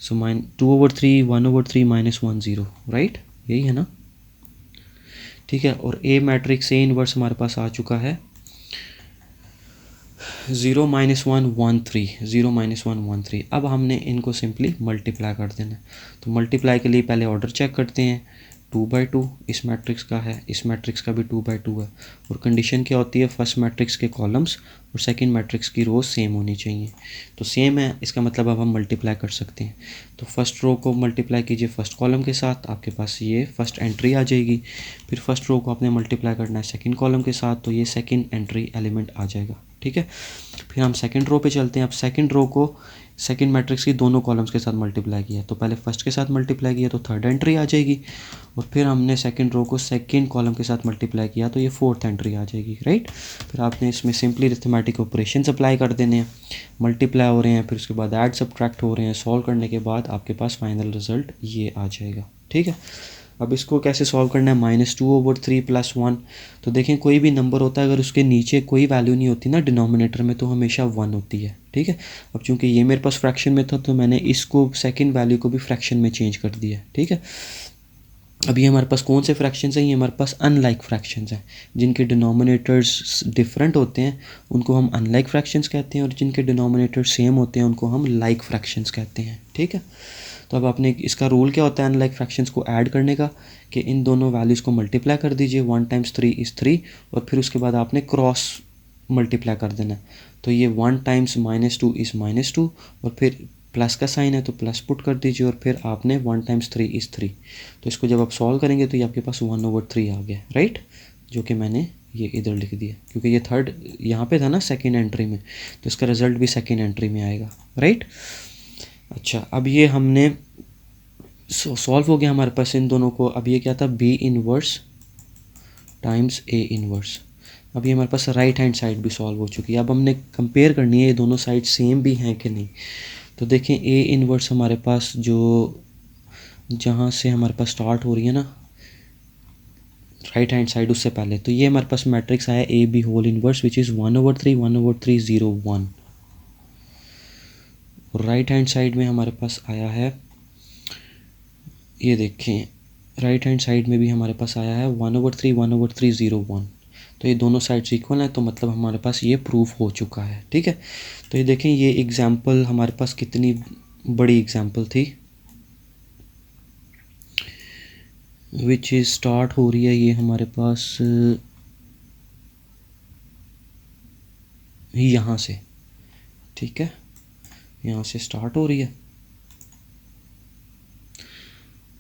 सो 2/3 1/3 -1 0, राइट, यही है ना। ठीक है, और ए मैट्रिक्स ए इनवर्स हमारे पास आ चुका है 0 -1 1 3, 0 -1 1 3। अब हमने इनको सिंपली मल्टीप्लाई कर देना है। तो मल्टीप्लाई के लिए पहले ऑर्डर चेक करते हैं। 2/2 इस मैट्रिक्स का है, इस मैट्रिक्स का भी 2/2 है। और कंडीशन क्या होती है, फर्स्ट मैट्रिक्स के कॉलम्स और सेकंड मैट्रिक्स की रोज सेम होनी चाहिए। तो सेम है, इसका मतलब अब हम मल्टीप्लाई कर सकते हैं। तो फर्स्ट रो को मल्टीप्लाई कीजिए फर्स्ट कॉलम के साथ, आपके पास ये फर्स्ट एंट्री आ जाएगी। फिर फर्स्ट रो को आपने मल्टीप्लाई करना है सेकंड कॉलम के साथ, तो ये सेकंड एंट्री एलिमेंट आ जाएगा। ठीक है, फिर हम सेकंड रो पे चलते हैं। अब सेकंड रो को सेकंड मैट्रिक्स की दोनों कॉलम्स के साथ मल्टीप्लाई किया, तो पहले फर्स्ट के साथ मल्टीप्लाई किया तो थर्ड एंट्री आ जाएगी। और फिर हमने सेकंड रो को सेकंड कॉलम के साथ मल्टीप्लाई किया तो ये फोर्थ एंट्री आ जाएगी, राइट। फिर आपने इसमें सिंपली अरिथमेटिक ऑपरेशंस अप्लाई कर देने हैं, मल्टीप्लाई हो रहे हैं, फिर उसके बाद ऐड सब्ट्रैक्ट हो रहे हैं। सॉल्व करने के बाद आपके पास फाइनल रिजल्ट ये आ जाएगा। ठीक है, अब इसको कैसे सॉल्व करना है, -2/3 + 1। तो देखें, कोई भी नंबर होता है अगर उसके नीचे कोई वैल्यू नहीं होती ना डिनोमिनेटर में, तो हमेशा 1 होती है। ठीक है, अब चूंकि ये मेरे पास फ्रैक्शन में था तो मैंने इसको सेकंड वैल्यू को भी फ्रैक्शन में चेंज कर दिया। ठीक है, अब ये हमारे पास कौन से फ्रैक्शंस हैं, ये हमारे पास अनलाइक फ्रैक्शंस हैं। जिनके डिनोमिनेटर्स डिफरेंट होते हैं उनको हम अनलाइक फ्रैक्शंस कहते हैं, और जिनके डिनोमिनेटर सेम होते हैं उनको हम लाइक फ्रैक्शंस कहते हैं। ठीक है, तो अब आपने इसका रूल क्या होता है अनलाइक फ्रैक्शंस को ऐड करने का, कि इन दोनों वैल्यूज़ को मल्टीप्लाई कर दीजिए। 1 × 3 = 3, और फिर उसके बाद आपने क्रॉस मल्टीप्लाई कर देना है। तो ये 1 × -2 = -2, और फिर प्लस का साइन है तो प्लस पुट कर दीजिए, और फिर आपने 1 × 3 = 3। तो इसको जब आप सॉल्व करेंगे तो ये आपके पास 1/3 आ गया, राइट, जो कि मैंने ये इधर लिख दिया क्योंकि ये थर्ड यहाँ पे था ना सेकंड एंट्री में, तो इसका रिजल्ट भी सेकंड एंट्री में आएगा, राइट। अच्छा, अब ये हमने सॉल्व हो गया हमारे पास इन दोनों को। अब ये क्या था, B inverse times A inverse. अब ये हमारे पास राइट हैंड साइड भी सॉल्व हो चुकी है। अब हमने कंपेयर करनी है ये दोनों साइड सेम भी हैं कि नहीं। तो देखें, ए इनवर्स हमारे पास जो जहाँ से हमारे पास स्टार्ट हो रही है ना राइट हैंड साइड, उससे पहले तो ये हमारे पास मैट्रिक्स आया A B whole inverse which is 1/3 1/3 0 1। और राइट हैंड साइड में हमारे पास आया है, ये देखें, राइट हैंड साइड में भी हमारे पास आया है 1/3 1/3 0 1। तो ये दोनों साइड्स इक्वल हैं, तो मतलब हमारे पास ये प्रूफ हो चुका है। ठीक है, तो ये देखें, ये एग्जांपल हमारे पास कितनी बड़ी एग्जांपल थी, विच इज स्टार्ट हो रही है ये हमारे पास यहाँ से। ठीक है, यहाँ से स्टार्ट हो रही है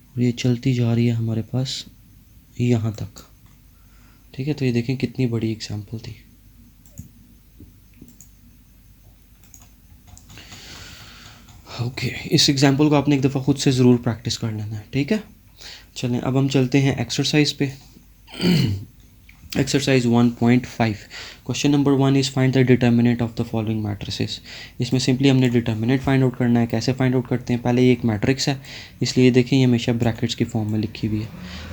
और ये चलती जा रही है हमारे पास यहाँ तक। ठीक है, तो ये देखें कितनी बड़ी एग्जांपल थी। ओके, इस एग्जांपल को आपने एक दफ़ा खुद से ज़रूर प्रैक्टिस कर लेना है। ठीक है, चलें अब हम चलते हैं एक्सरसाइज पे। Exercise 1.5 question number 1 is find the determinant of the following matrices. इसमें सिंपली हमने डिटर्मिनेंट फाइंड आउट करना है। कैसे फाइंड आउट करते हैं, पहले ये एक मैट्रिक्स है इसलिए देखें ये हमेशा ब्रैकेट्स की फॉर्म में लिखी हुई है।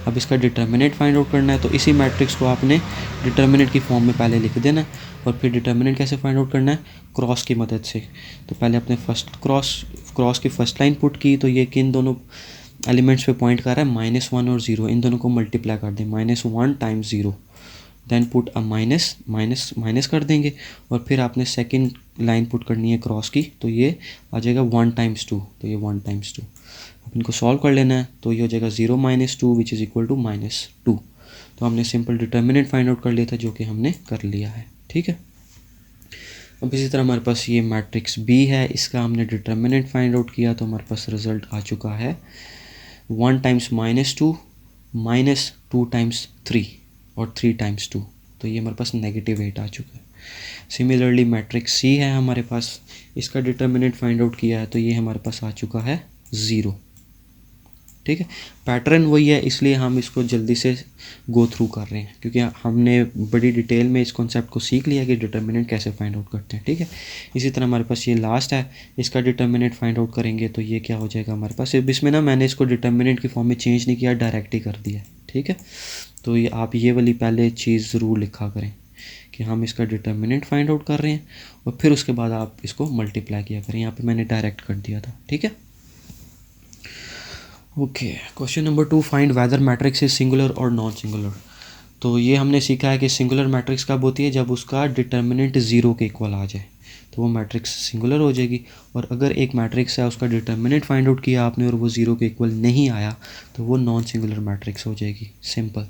अब इसका डिटर्मिनेंट फाइंड आउट करना है, तो इसी मैट्रिक्स को आपने डिटर्मिनेंट की फॉर्म में पहले लिख देना है। और फिर डिटर्मिनेंट कैसे फाइंड आउट करना है, क्रॉस की मदद से। तो पहले अपने फर्स्ट क्रॉस की फर्स्ट लाइन पुट की, तो ये किन दोनों एलिमेंट्स पे पॉइंट कर रहा है, -1 और 0, इन दोनों को मल्टीप्लाई कर दें, -1 × 0, देन पुट अ माइनस कर देंगे। और फिर आपने सेकंड लाइन पुट करनी है क्रॉस की, तो ये आ जाएगा 1 × 2, तो ये 1 × 2। अब इनको सॉल्व कर लेना है, तो ये हो जाएगा 0 - 2 विच इज़ इक्वल टू -2। तो हमने सिंपल डिटर्मिनेंट फाइंड आउट कर लिया था, जो कि हमने कर लिया है। ठीक है, अब इसी तरह हमारे पास ये मैट्रिक्स बी है, इसका हमने डिटर्मिनेंट फाइंड आउट किया, तो हमारे पास रिजल्ट आ चुका है 1 × -2 -2 × 3 और 3 × 2। तो ये हमारे पास -8 आ चुका है। सिमिलरली मैट्रिक्स सी है हमारे पास, इसका डिटर्मिनेंट फाइंड आउट किया है तो ये हमारे पास आ चुका है 0। ठीक है, पैटर्न वही है, इसलिए हम इसको जल्दी से गो थ्रू कर रहे हैं क्योंकि हमने बड़ी डिटेल में इस कॉन्सेप्ट को सीख लिया कि डिटर्मिनेंट कैसे फाइंड आउट करते हैं। ठीक है, इसी तरह हमारे पास ये लास्ट है, इसका डिटर्मिनेंट फाइंड आउट करेंगे तो ये क्या हो जाएगा हमारे पास। इसमें ना मैंने इसको डिटर्मिनेंट की फॉर्म में चेंज नहीं किया, डायरेक्ट ही कर दिया। ठीक है, तो ये आप ये वाली पहले चीज़ ज़रूर लिखा करें कि हम इसका डिटर्मिनेंट फाइंड आउट कर रहे हैं और फिर उसके बाद आप इसको मल्टीप्लाई किया करें। यहाँ पे मैंने डायरेक्ट कर दिया था। ठीक है, okay. Question number 2, find weather matrix is singular और नॉन सिंगुलर। तो ये हमने सीखा है कि सिंगुलर मैट्रिक्स कब होती है, जब उसका डिटर्मिनेंट 0 के इक्वल आ जाए तो वो मैट्रिक्स सिंगुलर हो जाएगी। और अगर एक मैट्रिक्स है उसका डिटर्मिनेंट फाइंड आउट किया आपने और वो 0 के इक्वल नहीं आया तो वो नॉन सिंगुलर मैट्रिक्स हो जाएगी। सिंपल।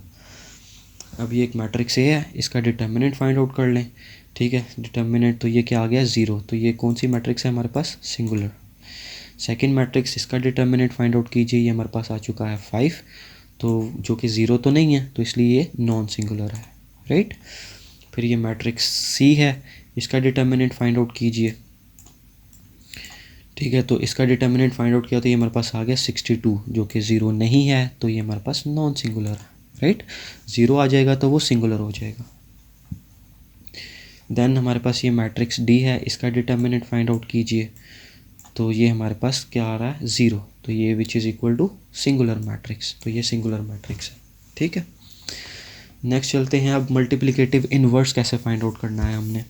अब ये एक मैट्रिक्स ए है, इसका डिटर्मिनेंट फाइंड आउट कर लें। ठीक है, डिटर्मिनेंट तो ये क्या आ गया 0, तो ये कौन सी मैट्रिक्स है हमारे पास, सिंगुलर। सेकंड मैट्रिक्स, इसका डिटर्मिनेंट फाइंड आउट कीजिए, ये हमारे पास आ चुका है 5, तो जो कि 0 तो नहीं है तो इसलिए ये नॉन सिंगुलर है, राइट। फिर ये मैट्रिक्स सी है, इसका डिटर्मिनेंट फाइंड आउट कीजिए। ठीक है, तो इसका डिटर्मिनेंट फाइंड आउट किया तो ये हमारे पास आ गया 62, जो कि 0 नहीं है तो ये हमारे पास नॉन सिंगुलर है, राइट। 0 आ जाएगा तो वो सिंगुलर हो जाएगा। देन हमारे पास ये मैट्रिक्स डी है, इसका डिटर्मिनेंट फाइंड आउट कीजिए तो ये हमारे पास क्या आ रहा है 0, तो ये which is equal to singular matrix, तो ये सिंगुलर मैट्रिक्स है। ठीक है, नेक्स्ट चलते हैं। अब मल्टीप्लिकेटिव इन्वर्स कैसे फाइंड आउट करना है। हमने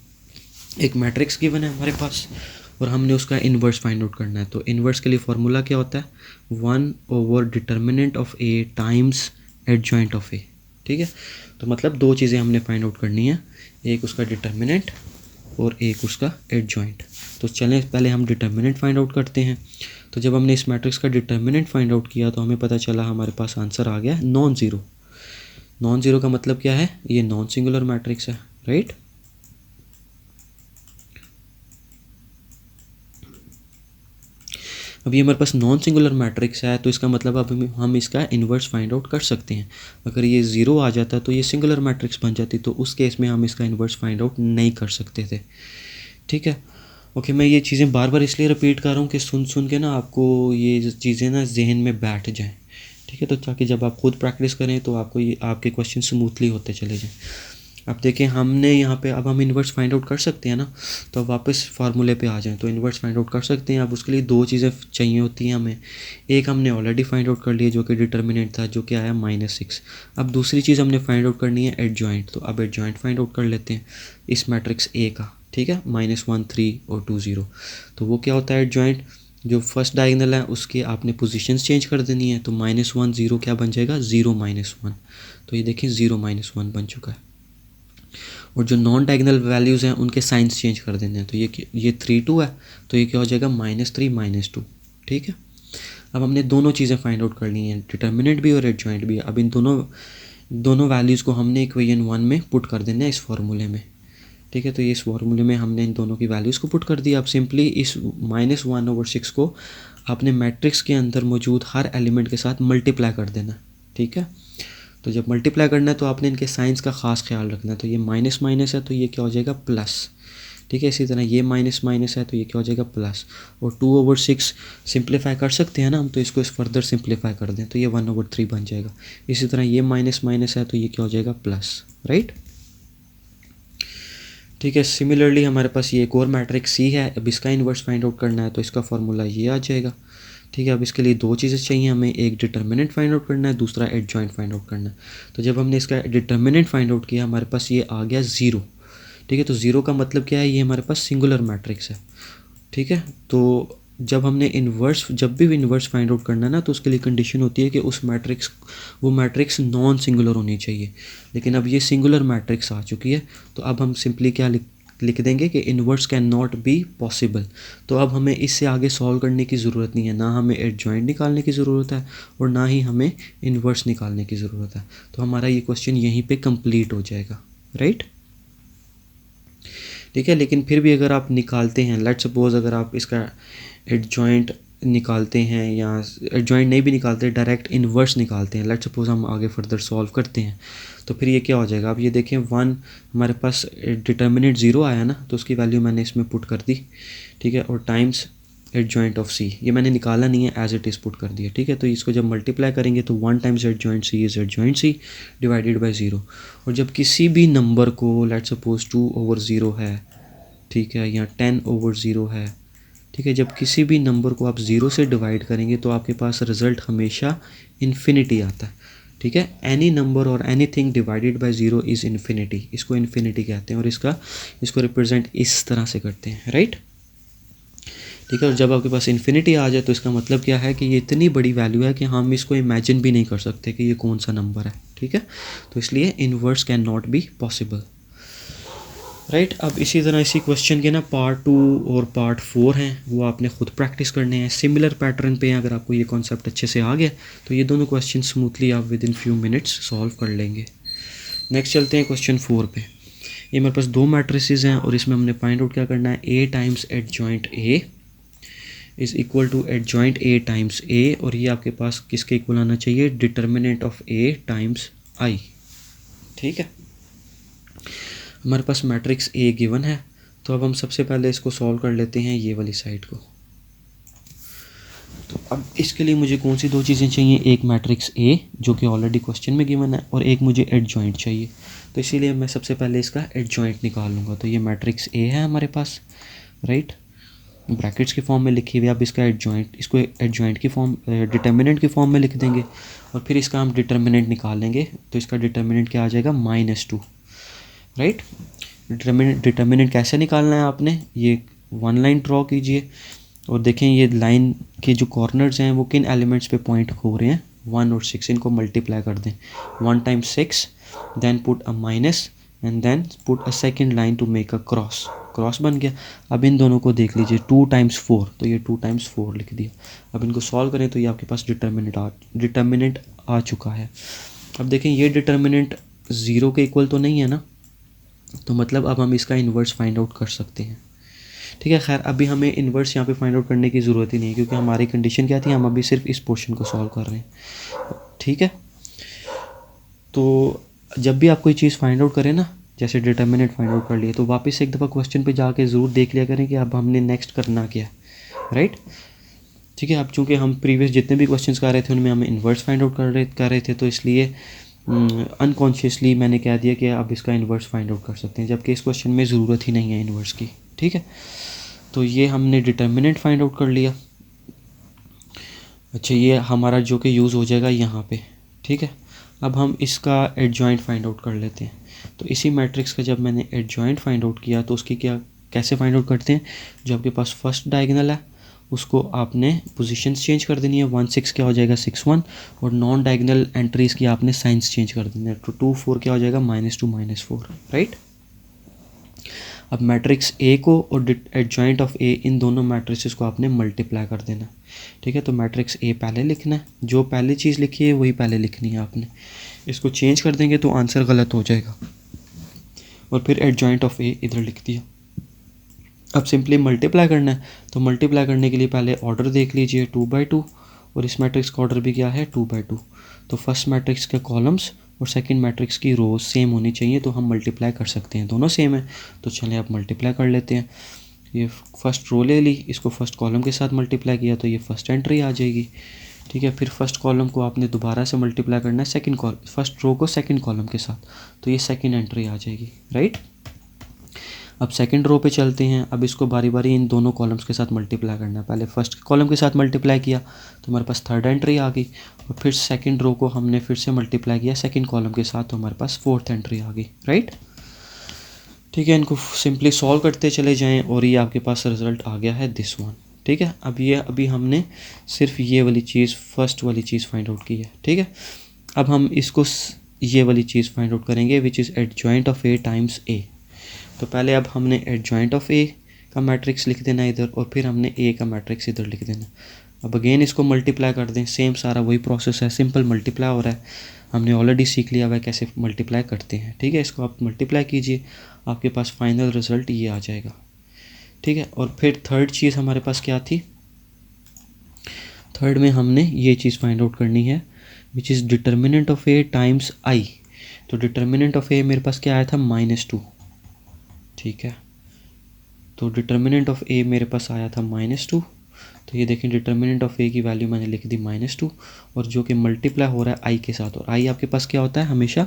एक मैट्रिक्स गिवन है हमारे पास और हमने उसका इन्वर्स फाइंड आउट करना है। तो इन्वर्स के लिए फॉर्मूला क्या होता है, 1 over determinant of A times adjoint of A. ठीक है, तो मतलब दो चीज़ें हमने फाइंड आउट करनी है, एक उसका डिटर्मिनेंट और एक उसका एडजॉइंट। तो चलें पहले हम डिटर्मिनेंट फाइंड आउट करते हैं। तो जब हमने इस मैट्रिक्स का डिटर्मिनेंट फाइंड आउट किया तो हमें पता चला हमारे पास आंसर आ गया नॉन ज़ीरो। नॉन ज़ीरो का मतलब क्या है, ये नॉन सिंगुलर मैट्रिक्स है, राइट। अब ये हमारे पास नॉन सिंगुलर मैट्रिक्स है तो इसका मतलब अब हम इसका इन्वर्स फाइंड आउट कर सकते हैं। अगर ये 0 आ जाता तो ये सिंगुलर मैट्रिक्स बन जाती, तो उस केस में हम इसका इन्वर्स फाइंड आउट नहीं कर सकते थे। ठीक है, ओके। मैं ये चीज़ें बार बार इसलिए रिपीट कर रहा हूँ कि सुन के ना आपको ये चीज़ें ना जहन में बैठ जाएँ। ठीक है, तो ताकि जब आप खुद प्रैक्टिस करें तो आपको ये आपके क्वेश्चन स्मूथली होते चले जाएँ। अब देखिए हमने यहाँ पे अब हम इन्वर्स फाइंड आउट कर सकते हैं ना, तो अब वापस फार्मूले पे आ जाएं तो इन्वर्स फाइंड आउट कर सकते हैं। अब उसके लिए दो चीज़ें चाहिए होती हैं हमें, एक हमने ऑलरेडी फाइंड आउट कर लिया जो कि डिटर्मिनेंट था, जो कि आया -6। अब दूसरी चीज़ हमने फाइंड आउट करनी है एडजॉइंट, तो अब एडजॉइंट फाइंड आउट कर लेते हैं इस मैट्रिक्स ए का। ठीक है, -1 3 और 2 0। तो वो क्या होता है एडजॉइंट, जो फर्स्ट डायगोनल है उसके आपने पोजीशंस चेंज कर देनी है, तो -1 0 क्या बन जाएगा 0 -1। तो ये देखिए 0 -1 बन चुका है। और जो नॉन डायगोनल वैल्यूज़ हैं उनके साइंस चेंज कर देने हैं, तो ये 3 2 है तो ये क्या हो जाएगा -3 -2। ठीक है, अब हमने दोनों चीज़ें फाइंड आउट करनी है, डिटर्मिनेंट भी और एडजॉइंट भी। अब इन दोनों वैल्यूज़ को हमने इक्वेशन 1 में पुट कर देना है इस फार्मूले में। ठीक है, तो ये इस फार्मूले में हमने इन दोनों की वैल्यूज़ को पुट कर दिया। अब सिंपली इस -1/6 को आपने मैट्रिक्स के अंदर मौजूद हर एलिमेंट के साथ मल्टीप्लाई कर देना। ठीक है, तो जब मल्टीप्लाई करना है तो आपने इनके साइंस का ख़ास ख्याल रखना है। तो ये माइनस माइनस है तो ये क्या हो जाएगा प्लस। ठीक है, इसी तरह ये माइनस माइनस है तो ये क्या हो जाएगा प्लस। और 2/6 सिंप्लीफाई कर सकते हैं ना हम, तो इसको इस फर्दर सिंप्लीफाई कर दें तो ये 1/3 बन जाएगा। इसी तरह ये माइनस माइनस है तो ये क्या हो जाएगा प्लस, राइट। ठीक है, सिमिलरली हमारे पास ये एक और मैट्रिक्स सी है। अब इसका इन्वर्स फाइंड आउट करना है तो इसका फार्मूला ये आ जाएगा। ठीक है, अब इसके लिए दो चीज़ें चाहिए हमें, एक डिटर्मिनेंट फाइंड आउट करना है, दूसरा एडजॉइंट फाइंड आउट करना है। तो जब हमने इसका डिटर्मिनेंट फाइंड आउट किया हमारे पास ये आ गया 0। ठीक है, तो 0 का मतलब क्या है, ये हमारे पास सिंगुलर मैट्रिक्स है। ठीक है, तो जब भी इन्वर्स फाइंड आउट करना है ना तो उसके लिए कंडीशन होती है कि वो मैट्रिक्स नॉन सिंगुलर होनी चाहिए। लेकिन अब ये सिंगुलर मैट्रिक्स आ चुकी है तो अब हम सिंपली क्या लिख देंगे कि inverse can not be possible. तो अब हमें इससे आगे सॉल्व करने की ज़रूरत नहीं है, ना हमें एडजॉइंट निकालने की ज़रूरत है और ना ही हमें इन्वर्स निकालने की ज़रूरत है। तो हमारा ये क्वेश्चन यहीं पे कंप्लीट हो जाएगा, राइट। ठीक है, लेकिन फिर भी अगर आप निकालते हैं, लेट्स सपोज अगर आप इसका एडजॉइंट निकालते हैं या एडजॉइंट नहीं भी निकालते, डायरेक्ट इन्वर्स निकालते हैं, लेट्स सपोज हम आगे फर्दर सॉल्व करते हैं, तो फिर ये क्या हो जाएगा। अब ये देखें 1 हमारे पास डिटर्मिनेंट 0 आया ना, तो उसकी वैल्यू मैंने इसमें पुट कर दी, ठीक है, और टाइम्स एडजॉइंट ऑफ सी, ये मैंने निकाला नहीं है, एज इट इज़ पुट कर दिया, ठीक है। तो इसको जब मल्टीप्लाई करेंगे तो 1 times adjoint C is adjoint C divided by 0। और जब किसी भी नंबर को लेट्स सपोज 2/0 है, ठीक है, या 10/0 है, ठीक है, जब किसी भी नंबर को आप 0 से डिवाइड करेंगे तो आपके पास रिज़ल्ट हमेशा इन्फिनिटी आता है, ठीक है। एनी नंबर और any thing divided by 0 is infinity, इसको इन्फिनिटी कहते हैं, और इसको रिप्रेजेंट इस तरह से करते हैं, राइट, ठीक है। और जब आपके पास इन्फिनिटी आ जाए तो इसका मतलब क्या है कि ये इतनी बड़ी वैल्यू है कि हम इसको इमेजिन भी नहीं कर सकते कि ये कौन सा नंबर है, ठीक है। तो इसलिए inverse can not be possible, right. अब इसी तरह इसी क्वेश्चन के ना पार्ट 2 और पार्ट 4 हैं, वो आपने खुद प्रैक्टिस करने हैं, सिमिलर पैटर्न पे हैं। अगर आपको ये कॉन्सेप्ट अच्छे से आ गया तो ये दोनों क्वेश्चन स्मूथली आप with in few minutes solve कर लेंगे। नेक्स्ट चलते हैं क्वेश्चन 4 पे। ये मेरे पास 2 मैट्रिसेस हैं और इसमें हमने फाइंड आउट क्या करना है, A times adjoint A is equal to adjoint A times A, और ये आपके पास किसके इक्वल आना चाहिए, determinant of A times I, ठीक है। हमारे पास मैट्रिक्स ए गिवन है, तो अब हम सबसे पहले इसको सॉल्व कर लेते हैं ये वाली साइड को। तो अब इसके लिए मुझे कौन सी 2 चीज़ें चाहिए, एक मैट्रिक्स ए जो कि ऑलरेडी क्वेश्चन में गिवन है, और एक मुझे एडजॉइंट चाहिए। तो इसीलिए मैं सबसे पहले इसका एडजॉइंट निकाल लूँगा। तो ये मैट्रिक्स ए है हमारे पास, राइट, ब्रैकेट्स के फॉर्म में लिखी हुई। अब इसका इसको एडजॉइंट की फॉर्म, डिटर्मिनेंट की फॉर्म में लिख देंगे, और फिर इसका हम डिटर्मिनेंट निकाल लेंगे। तो इसका डिटर्मिनेंट क्या आ जाएगा, -2, राइट। डिटर्मिनेंट कैसे निकालना है आपने, ये 1 लाइन ड्रॉ कीजिए और देखें ये लाइन के जो कॉर्नर्स हैं वो किन एलिमेंट्स पे पॉइंट हो रहे हैं, 1 और 6, इनको मल्टीप्लाई कर दें। 1 times 6, then put a minus and then put a second line to make a cross बन गया। अब इन दोनों को देख लीजिए, 2 टाइम्स 4, तो ये 2 टाइम्स 4 लिख दिया। अब इनको सॉल्व करें तो ये आपके पास डिटर्मिनेंट आ चुका है। अब देखें ये डिटर्मिनेंट 0 के इक्वल तो नहीं है ना, तो मतलब अब हम इसका इन्वर्स फाइंड आउट कर सकते हैं, ठीक है। खैर अभी हमें इन्वर्स यहाँ पे फाइंड आउट करने की ज़रूरत ही नहीं है, क्योंकि हमारी कंडीशन क्या थी, हम अभी सिर्फ इस पोर्शन को सॉल्व कर रहे हैं, ठीक है। तो जब भी आप कोई चीज़ फाइंड आउट करें ना, जैसे डिटर्मिनेंट फाइंड आउट कर लिए, तो वापस एक दफ़ा क्वेश्चन पे जाके ज़रूर देख लिया करें कि अब हमने नेक्स्ट करना क्या है, राइट, ठीक है। अब चूँकि हम प्रीवियस जितने भी क्वेश्चन कर रहे थे उनमें हमें इन्वर्स फाइंड आउट कर रहे थे, तो इसलिए अनकॉन्शियसली मैंने कह दिया कि अब इसका इन्वर्स फाइंड आउट कर सकते हैं, जबकि इस क्वेश्चन में ज़रूरत ही नहीं है इन्वर्स की, ठीक है। तो ये हमने डिटर्मिनेंट फाइंड आउट कर लिया। अच्छा, ये हमारा जो कि यूज़ हो जाएगा यहाँ पे, ठीक है। अब हम इसका एडजॉइंट फाइंड आउट कर लेते हैं। तो इसी मैट्रिक्स का जब मैंने एडजॉइंट फाइंड आउट किया तो उसकी कैसे फाइंड आउट करते हैं, जो आपके पास फर्स्ट डायगोनल है उसको आपने पोजीशंस चेंज कर देनी है, 1 6 क्या हो जाएगा 6 1, और नॉन डायगोनल एंट्रीज़ की आपने साइंस चेंज कर देनी है। तो 2 4 क्या हो जाएगा -2 -4, राइट। अब मैट्रिक्स ए को और एडजॉइंट ऑफ ए, इन दोनों मैट्रिक्स को आपने मल्टीप्लाई कर देना, ठीक है। तो मैट्रिक्स ए पहले लिखना है, जो पहली चीज़ लिखी है वही पहले लिखनी है आपने। इसको चेंज कर देंगे तो आंसर गलत हो जाएगा, और फिर एडजॉइंट ऑफ ए इधर लिख दिया। अब सिंपली मल्टीप्लाई करना है, तो मल्टीप्लाई करने के लिए पहले ऑर्डर देख लीजिए 2/2, और इस मैट्रिक्स का ऑर्डर भी क्या है 2/2। तो फर्स्ट मैट्रिक्स के कॉलम्स और सेकंड मैट्रिक्स की रोज सेम होनी चाहिए, तो हम मल्टीप्लाई कर सकते हैं, दोनों सेम है। तो चलें अब मल्टीप्लाई कर लेते हैं। ये फर्स्ट रो ले ली, इसको फर्स्ट कॉलम के साथ मल्टीप्लाई किया तो ये फर्स्ट एंट्री आ जाएगी, ठीक है। फिर फर्स्ट कॉलम को आपने दोबारा से मल्टीप्लाई करना है फर्स्ट रो को सेकंड कॉलम के साथ, तो ये सेकंड एंट्री आ जाएगी, राइट। अब सेकंड रो पे चलते हैं। अब इसको बारी बारी इन दोनों कॉलम्स के साथ मल्टीप्लाई करना है। पहले फर्स्ट कॉलम के साथ मल्टीप्लाई किया तो हमारे पास थर्ड एंट्री आ गई, और फिर सेकंड रो को हमने फिर से मल्टीप्लाई किया सेकंड कॉलम के साथ, तो हमारे पास फोर्थ एंट्री आ गई, राइट, ठीक है। इनको सिंपली सॉल्व करते चले जाएँ और ये आपके पास रिजल्ट आ गया है दिस वन, ठीक है। अब ये अभी हमने सिर्फ ये वाली चीज़, फर्स्ट वाली चीज़ फाइंड आउट की है, ठीक है। अब हम इसको ये वाली चीज़ फाइंड आउट करेंगे which is adjoint of A times A. तो पहले अब हमने एडजॉइंट ऑफ ए का मैट्रिक्स लिख देना इधर, और फिर हमने ए का मैट्रिक्स इधर लिख देना। अब अगेन इसको मल्टीप्लाई कर दें, सेम सारा वही प्रोसेस है, सिंपल मल्टीप्लाई हो रहा है, हमने ऑलरेडी सीख लिया हुआ है कैसे मल्टीप्लाई करते हैं, ठीक है। इसको आप मल्टीप्लाई कीजिए, आपके पास फाइनल रिजल्ट ये आ जाएगा, ठीक है। और फिर थर्ड चीज़ हमारे पास क्या थी, थर्ड में हमने ये चीज़ फाइंड आउट करनी है which is determinant of A times आई। तो डिटर्मिनेंट ऑफ ए मेरे पास क्या आया था -2, ठीक है। तो डिटर्मिनेंट ऑफ ए मेरे पास आया था -2। तो ये देखें डिटर्मिनेंट ऑफ ए की वैल्यू मैंने लिख दी -2 और जो कि मल्टीप्लाई हो रहा है आई के साथ, और आई आपके पास क्या होता है हमेशा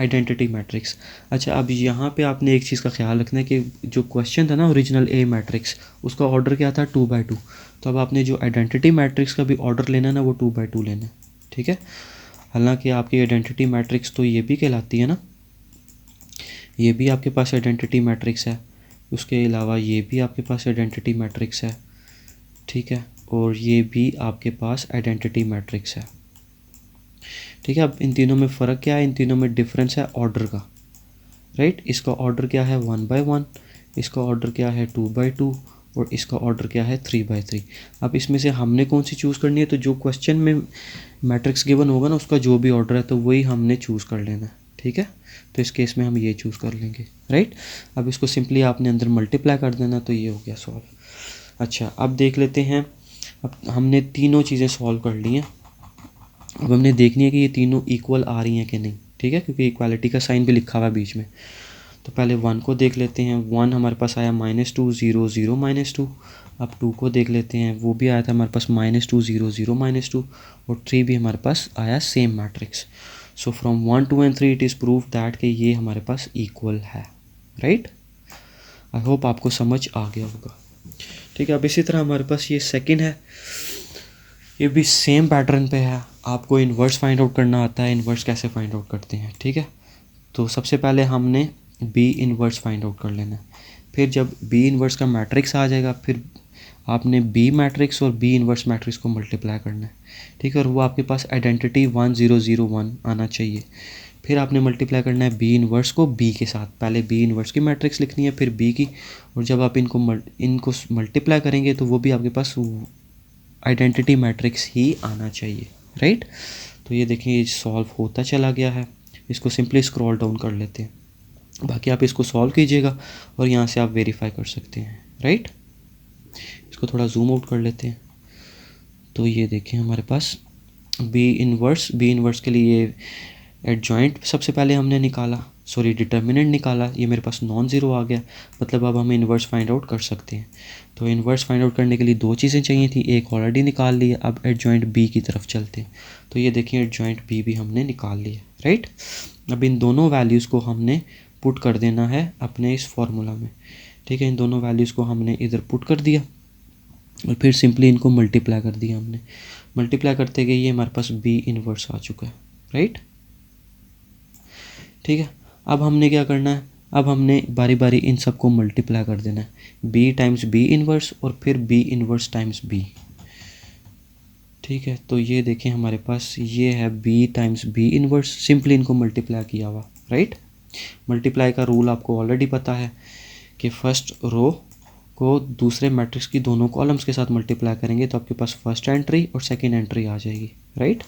आइडेंटिटी मैट्रिक्स। अच्छा, अब यहाँ पे आपने एक चीज़ का ख्याल रखना है कि जो क्वेश्चन था ना ओरिजिनल ए मैट्रिक्स, उसका ऑर्डर क्या था 2/2। तो अब आपने जो आइडेंटिटी मैट्रिक्स का भी ऑर्डर लेना है ना वो 2/2 लेना है, ठीक है। हालांकि आपकी आइडेंटिटी मैट्रिक्स तो ये भी कहलाती है ना, ये भी आपके पास आइडेंटिटी मैट्रिक्स है, उसके अलावा ये भी आपके पास आइडेंटिटी मैट्रिक्स है, ठीक है, और ये भी आपके पास आइडेंटिटी मैट्रिक्स है, ठीक है। अब इन तीनों में फ़र्क क्या है, इन तीनों में डिफरेंस है ऑर्डर का, राइट। इसका ऑर्डर क्या है 1/1, इसका ऑर्डर क्या है 2/2 और इसका ऑर्डर क्या है 3/3। अब इसमें से हमने कौन सी चूज़ करनी है, तो जो क्वेश्चन में मैट्रिक्स गिवन होगा ना उसका जो भी ऑर्डर है तो वही हमने चूज़ कर लेना है, ठीक है। तो इस केस में हम ये चूज़ कर लेंगे, राइट। अब इसको सिंपली आपने अंदर मल्टीप्लाई कर देना, तो ये हो गया सॉल्व। अच्छा, अब देख लेते हैं, अब हमने तीनों चीज़ें सॉल्व कर ली हैं। अब हमने देखनी है कि ये तीनों इक्वल आ रही हैं कि नहीं, ठीक है, क्योंकि इक्वालिटी का साइन भी लिखा हुआ है बीच में। तो पहले 1 को देख लेते हैं, 1 हमारे पास आया -2 0 0 -2। अब 2 को देख लेते हैं, वो भी आया था हमारे पास -2 0 0 -2, और 3 भी हमारे पास आया same matrix. So from 1 2 and 3 it is proof that कि ये हमारे पास इक्वल है, राइट। आई होप आपको समझ आ गया होगा, ठीक है। अब इसी तरह हमारे पास ये सेकंड है, ये भी सेम पैटर्न पे है। आपको इन्वर्स फाइंड आउट करना आता है, इन्वर्स कैसे फाइंड आउट करते हैं, ठीक है। तो सबसे पहले हमने बी इन्वर्स फाइंड आउट कर लेना है, फिर जब बी इन्वर्स का मैट्रिक्स आ जाएगा फिर आपने बी मैट्रिक्स और बी इन्वर्स मैट्रिक्स को मल्टीप्लाई करना है, ठीक है, और वो आपके पास आइडेंटिटी 1 0 0 1 आना चाहिए। फिर आपने मल्टीप्लाई करना है बी इन्वर्स को बी के साथ, पहले बी इन्वर्स की मैट्रिक्स लिखनी है फिर बी की, और जब आप इनको मल्टीप्लाई करेंगे तो वो भी आपके पास आइडेंटिटी मैट्रिक्स ही आना चाहिए, राइट। तो ये देखिए ये सॉल्व होता चला गया है। इसको सिंपली स्क्रॉल डाउन कर लेते हैं, बाकी आप इसको सॉल्व कीजिएगा और यहाँ से आप वेरीफाई कर सकते हैं, राइट। इसको थोड़ा जूम आउट कर लेते हैं। तो ये देखें हमारे पास बी इन्वर्स के लिए एडजॉइंट सबसे पहले हमने निकाला, सॉरी डिटर्मिनेंट निकाला, ये मेरे पास नॉन ज़ीरो आ गया, मतलब अब हम इन्वर्स फाइंड आउट कर सकते हैं। तो इन्वर्स फाइंड आउट करने के लिए दो चीज़ें चाहिए थी, एक ऑलरेडी निकाल ली है, अब एडजॉइंट बी की तरफ चलते हैं। तो ये देखिए एडजॉइंट बी भी हमने निकाल लिया, राइट। अब इन दोनों वैल्यूज़ को हमने पुट कर देना है अपने इस फार्मूला में, ठीक है। इन दोनों वैल्यूज़ को हमने इधर पुट कर दिया और फिर सिंपली इनको मल्टीप्लाई कर दिया हमने। मल्टीप्लाई करते गए ये हमारे पास बी इन्वर्स आ चुका है, राइट, ठीक है। अब हमने क्या करना है, अब हमने बारी बारी इन सबको मल्टीप्लाई कर देना है, बी टाइम्स बी इन्वर्स और फिर बी इन्वर्स टाइम्स बी, ठीक है। तो ये देखें हमारे पास ये है B times B inverse, simply इनको मल्टीप्लाई किया हुआ, राइट। मल्टीप्लाई का रूल आपको ऑलरेडी पता है कि फर्स्ट रो को दूसरे मैट्रिक्स की दोनों कॉलम्स के साथ मल्टीप्लाई करेंगे तो आपके पास फर्स्ट एंट्री और सेकंड एंट्री आ जाएगी, राइट।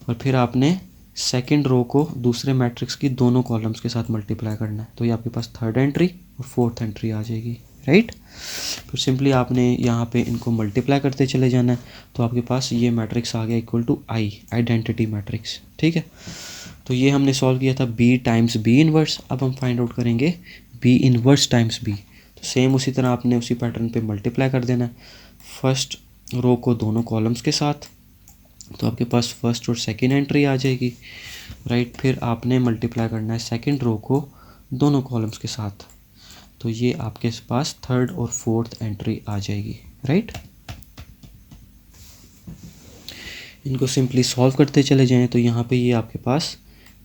और फिर आपने सेकंड रो को दूसरे मैट्रिक्स की दोनों कॉलम्स के साथ मल्टीप्लाई करना है, तो ये आपके पास थर्ड एंट्री और फोर्थ एंट्री आ जाएगी, राइट। फिर सिंपली आपने यहाँ पे इनको मल्टीप्लाई करते चले जाना है, तो आपके पास ये मैट्रिक्स आ गया equal to I, identity matrix, ठीक है। तो ये हमने सॉल्व किया था बी टाइम्स बी इन्वर्स। अब हम फाइंड आउट करेंगे बी इन्वर्स टाइम्स बी। तो सेम उसी तरह आपने उसी पैटर्न पे मल्टीप्लाई कर देना है, फर्स्ट रो को दोनों कॉलम्स के साथ, तो आपके पास फर्स्ट और सेकंड एंट्री आ जाएगी, राइट। फिर आपने मल्टीप्लाई करना है सेकंड रो को दोनों कॉलम्स के साथ, तो ये आपके पास थर्ड और फोर्थ एंट्री आ जाएगी, राइट। इनको सिंपली सॉल्व करते चले जाएं तो यहाँ पे ये आपके पास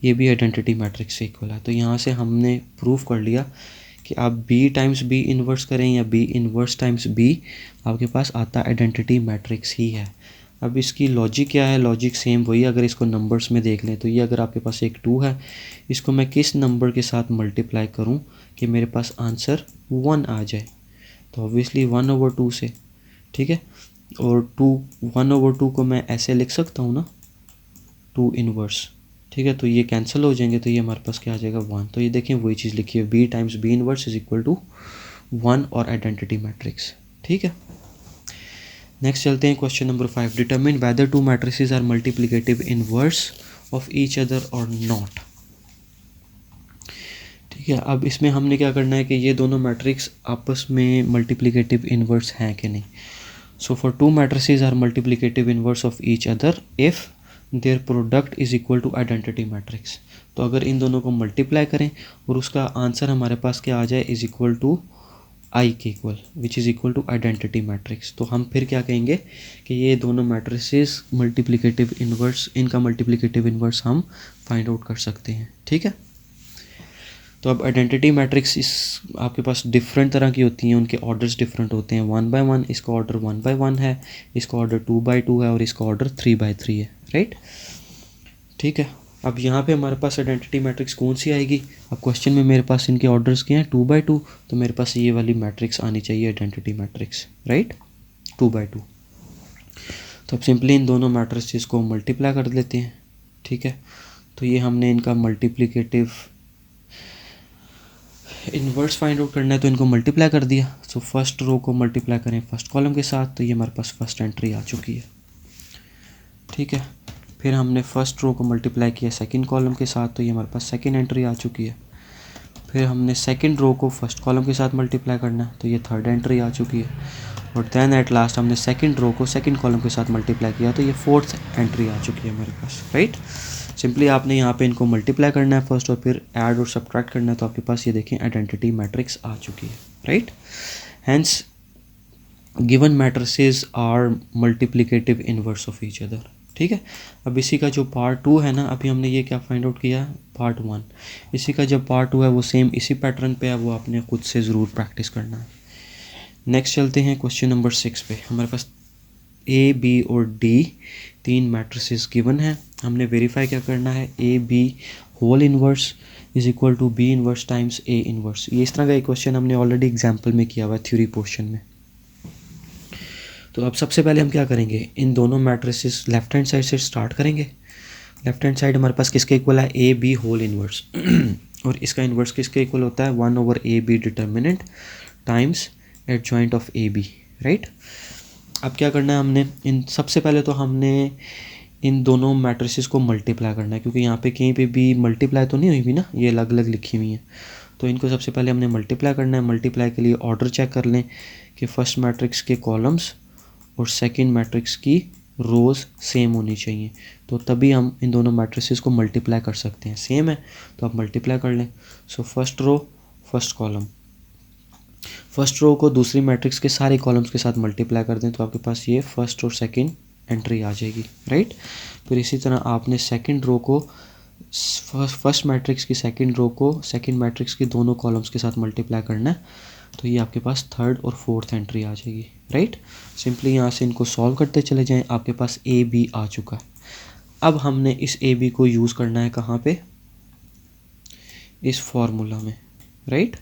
ये भी आइडेंटिटी मैट्रिक्स से इक्वल है। तो यहाँ से हमने प्रूफ कर लिया कि आप बी टाइम्स बी इन्वर्स करें या बी इन्वर्स टाइम्स बी, आपके पास आता आइडेंटिटी मैट्रिक्स ही है। अब इसकी लॉजिक क्या है, लॉजिक सेम वही, अगर इसको नंबर्स में देख लें तो ये अगर आपके पास एक 2 है, इसको मैं किस नंबर के साथ मल्टीप्लाई करूं कि मेरे पास आंसर 1 आ जाए, तो ऑब्वियसली 1/2 से, ठीक है। और 1/2 को मैं ऐसे लिख सकता हूँ ना, 2 इन्वर्स, ठीक है। तो ये कैंसिल हो जाएंगे, तो ये हमारे पास क्या आ जाएगा 1। तो ये देखें वही चीज़ लिखी है, B times B inverse is equal to 1 और आइडेंटिटी मैट्रिक्स, ठीक है। नेक्स्ट चलते हैं question number 5, determine whether two matrices are multiplicative inverse of each other और नॉट। ठीक है, अब इसमें हमने क्या करना है कि ये दोनों मैट्रिक्स आपस में मल्टीप्लिकेटिव इनवर्स हैं कि नहीं। So for two matrices are multiplicative inverse of each other if their product is equal to identity matrix. तो अगर इन दोनों को मल्टीप्लाई करें और उसका आंसर हमारे पास क्या आ जाए, इज इक्वल टू आई के equal, which is equal to identity matrix, तो हम फिर क्या कहेंगे कि ये दोनों मैट्रिसेस मल्टीप्लिकेटिव इनवर्स, इनका मल्टीप्लिकेटिव इनवर्स हम फाइंड आउट कर सकते हैं। ठीक है, तो अब आइडेंटिटी मैट्रिक्स इस आपके पास डिफरेंट तरह की होती हैं, उनके ऑर्डर्स डिफरेंट होते हैं 1 by 1, इसका ऑर्डर 1 by 1 है, इसका ऑर्डर 2 by 2 है और इसका ऑर्डर 3 by 3 है, राइट। ठीक है, अब यहाँ पे हमारे पास आइडेंटिटी मैट्रिक्स कौन सी आएगी, अब क्वेश्चन में मेरे पास इनके ऑर्डर्स क्या हैं 2 by 2, तो मेरे पास ये वाली मैट्रिक्स आनी चाहिए आइडेंटिटी मैट्रिक्स, राइट, 2 by 2। तो अब सिंपली इन दोनों मैट्रिक्स को मल्टीप्लाई कर लेते हैं। ठीक है, तो ये हमने इनका मल्टीप्लिकेटिव इन्वर्स फाइंड आउट करना है, तो इनको मल्टीप्लाई कर दिया। सो फर्स्ट रो को मल्टीप्लाई करें फर्स्ट कॉलम के साथ, तो ये हमारे पास फर्स्ट एंट्री आ चुकी है। ठीक है, फिर हमने फर्स्ट रो को मल्टीप्लाई किया सेकंड कॉलम के साथ, तो ये हमारे पास सेकंड एंट्री आ चुकी है। फिर हमने सेकंड रो को फर्स्ट कॉलम के साथ मल्टीप्लाई करना है, तो ये थर्ड एंट्री आ चुकी है। और देन एट लास्ट हमने सेकंड रो को सेकंड कॉलम के साथ मल्टीप्लाई किया, तो ये फोर्थ एंट्री आ चुकी है हमारे पास, राइट। सिंपली आपने यहाँ पे इनको मल्टीप्लाई करना है फर्स्ट और फिर ऐड और सब्ट्रैक्ट करना है, तो आपके पास ये देखें आइडेंटिटी मैट्रिक्स आ चुकी है, right. Hence given matrices are multiplicative inverse of each other. ठीक है, अब इसी का जो पार्ट 2 है ना, अभी हमने ये क्या फाइंड आउट किया पार्ट 1, इसी का जब पार्ट 2 है वो सेम इसी पैटर्न पे है, वो आपने खुद से ज़रूर प्रैक्टिस करना है। नेक्स्ट चलते हैं क्वेश्चन नंबर 6 पे। हमारे पास ए बी और डी 3 मैट्रिसेस गिवन है, हमने वेरीफाई क्या करना है, A B whole inverse is equal to B inverse times A inverse. ये इस तरह का एक क्वेश्चन हमने ऑलरेडी एग्जाम्पल में किया हुआ है थ्योरी पोर्शन में। तो अब सबसे पहले हम क्या करेंगे, इन दोनों मैट्रिसेस लेफ्ट हैंड साइड से स्टार्ट करेंगे। लेफ्ट हैंड साइड हमारे पास किसके इक्वल है, ए बी होल इनवर्स और इसका इन्वर्स किसके इक्वल होता है, 1/AB determinant times adjoint of A B, right. अब क्या करना है हमने, इन सबसे पहले तो हमने इन दोनों मैट्रिसेस को मल्टीप्लाई करना है, क्योंकि यहाँ पे कहीं पे भी मल्टीप्लाई तो नहीं हुई भी ना, ये अलग अलग लिखी हुई हैं, तो इनको सबसे पहले हमने मल्टीप्लाई करना है। मल्टीप्लाई के लिए ऑर्डर चेक कर लें कि फर्स्ट मैट्रिक्स के कॉलम्स और सेकंड मैट्रिक्स की रोज़ सेम होनी चाहिए, तो तभी हम इन दोनों मैट्रिसेस को मल्टीप्लाई कर सकते हैं। सेम है तो आप मल्टीप्लाई कर लें। So first row first column, first row को दूसरी मैट्रिक्स के सारे कॉलम्स के साथ मल्टीप्लाई कर दें, तो आपके पास ये फर्स्ट और सेकंड एंट्री आ जाएगी, राइट। फिर इसी तरह आपने सेकंड रो को फर्स्ट मैट्रिक्स की सेकंड रो को सेकंड मैट्रिक्स की दोनों कॉलम्स के साथ मल्टीप्लाई करना है, तो ये आपके पास थर्ड और फोर्थ एंट्री आ जाएगी, राइट। सिंपली यहाँ से इनको सॉल्व करते चले जाएं, आपके पास ए बी आ चुका है। अब हमने इस ए बी को यूज़ करना है कहाँ पे, इस फॉर्मूला में, राइट।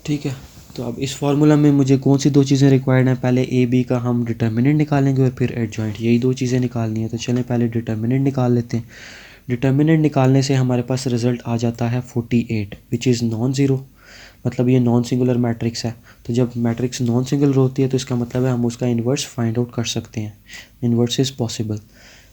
ठीक है, तो अब इस फार्मूला में मुझे कौन सी दो चीज़ें रिक्वायर्ड हैं, पहले ए बी का हम डिटर्मिनेंट निकालेंगे और फिर एडजॉइंट, यही दो चीज़ें निकालनी है। तो चलें पहले डिटर्मिनेंट निकाल लेते हैं। डिटर्मिनेंट निकालने से हमारे पास रिज़ल्ट आ जाता है 48 विच इज़ नॉन ज़ीरो, मतलब ये नॉन सिंगुलर मैट्रिक्स है। तो जब मैट्रिक्स नॉन सिंगुलर होती है तो इसका मतलब है हम उसका इन्वर्स फाइंड आउट कर सकते हैं, इन्वर्स इज़ पॉसिबल।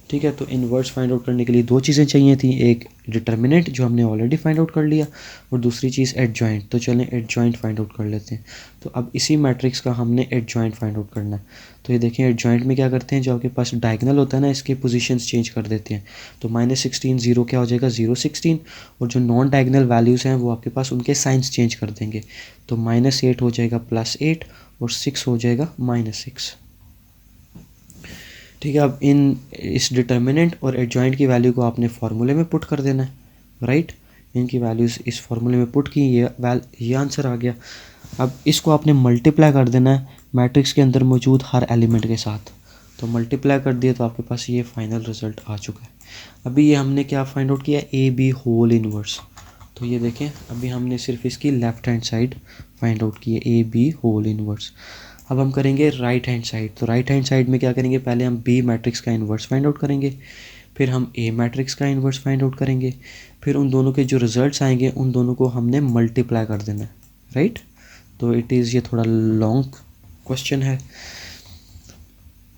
ठीक है, तो इन्वर्स फाइंड आउट करने के लिए दो चीज़ें चाहिए थी, एक डिटर्मिनेंट जो हमने ऑलरेडी फाइंड आउट कर लिया और दूसरी चीज़ एडजॉइंट। तो चलें एडजॉइंट फाइंड आउट कर लेते हैं। तो अब इसी मैट्रिक्स का हमने एडजॉइंट फाइंड आउट करना है। तो ये देखें एडजॉइंट में क्या करते हैं, जो आपके पास डायगोनल होता है ना, इसके पोजीशंस चेंज कर देते हैं। तो -16 0 क्या हो जाएगा 016, और जो नॉन डायगोनल वैल्यूज़ हैं वो आपके पास उनके साइंस चेंज कर देंगे। तो -8 हो जाएगा +8 और 6 हो जाएगा -6। ठीक है, अब इस डिटर्मिनेंट और एडजॉइंट की वैल्यू को आपने फार्मूले में पुट कर देना है, राइट। इनकी वैल्यूज़ इस फार्मूले में पुट की, ये आंसर आ गया। अब इसको आपने मल्टीप्लाई कर देना है मैट्रिक्स के अंदर मौजूद हर एलिमेंट के साथ। तो मल्टीप्लाई कर दिया तो आपके पास ये फाइनल रिजल्ट आ चुका है। अभी ये हमने क्या फाइंड आउट किया, ए बी होल इनवर्स। तो ये देखें अभी हमने सिर्फ इसकी left hand side find out की है, ए बी होल इनवर्स। अब हम करेंगे राइट हैंड साइड। तो राइट हैंड साइड में क्या करेंगे, पहले हम बी मैट्रिक्स का इन्वर्स फाइंड आउट करेंगे, फिर हम ए मैट्रिक्स का इन्वर्स फाइंड आउट करेंगे, फिर उन दोनों के जो रिजल्ट्स आएंगे उन दोनों को हमने मल्टीप्लाई कर देना है, राइट। तो इट इज़ ये थोड़ा लॉन्ग क्वेश्चन है।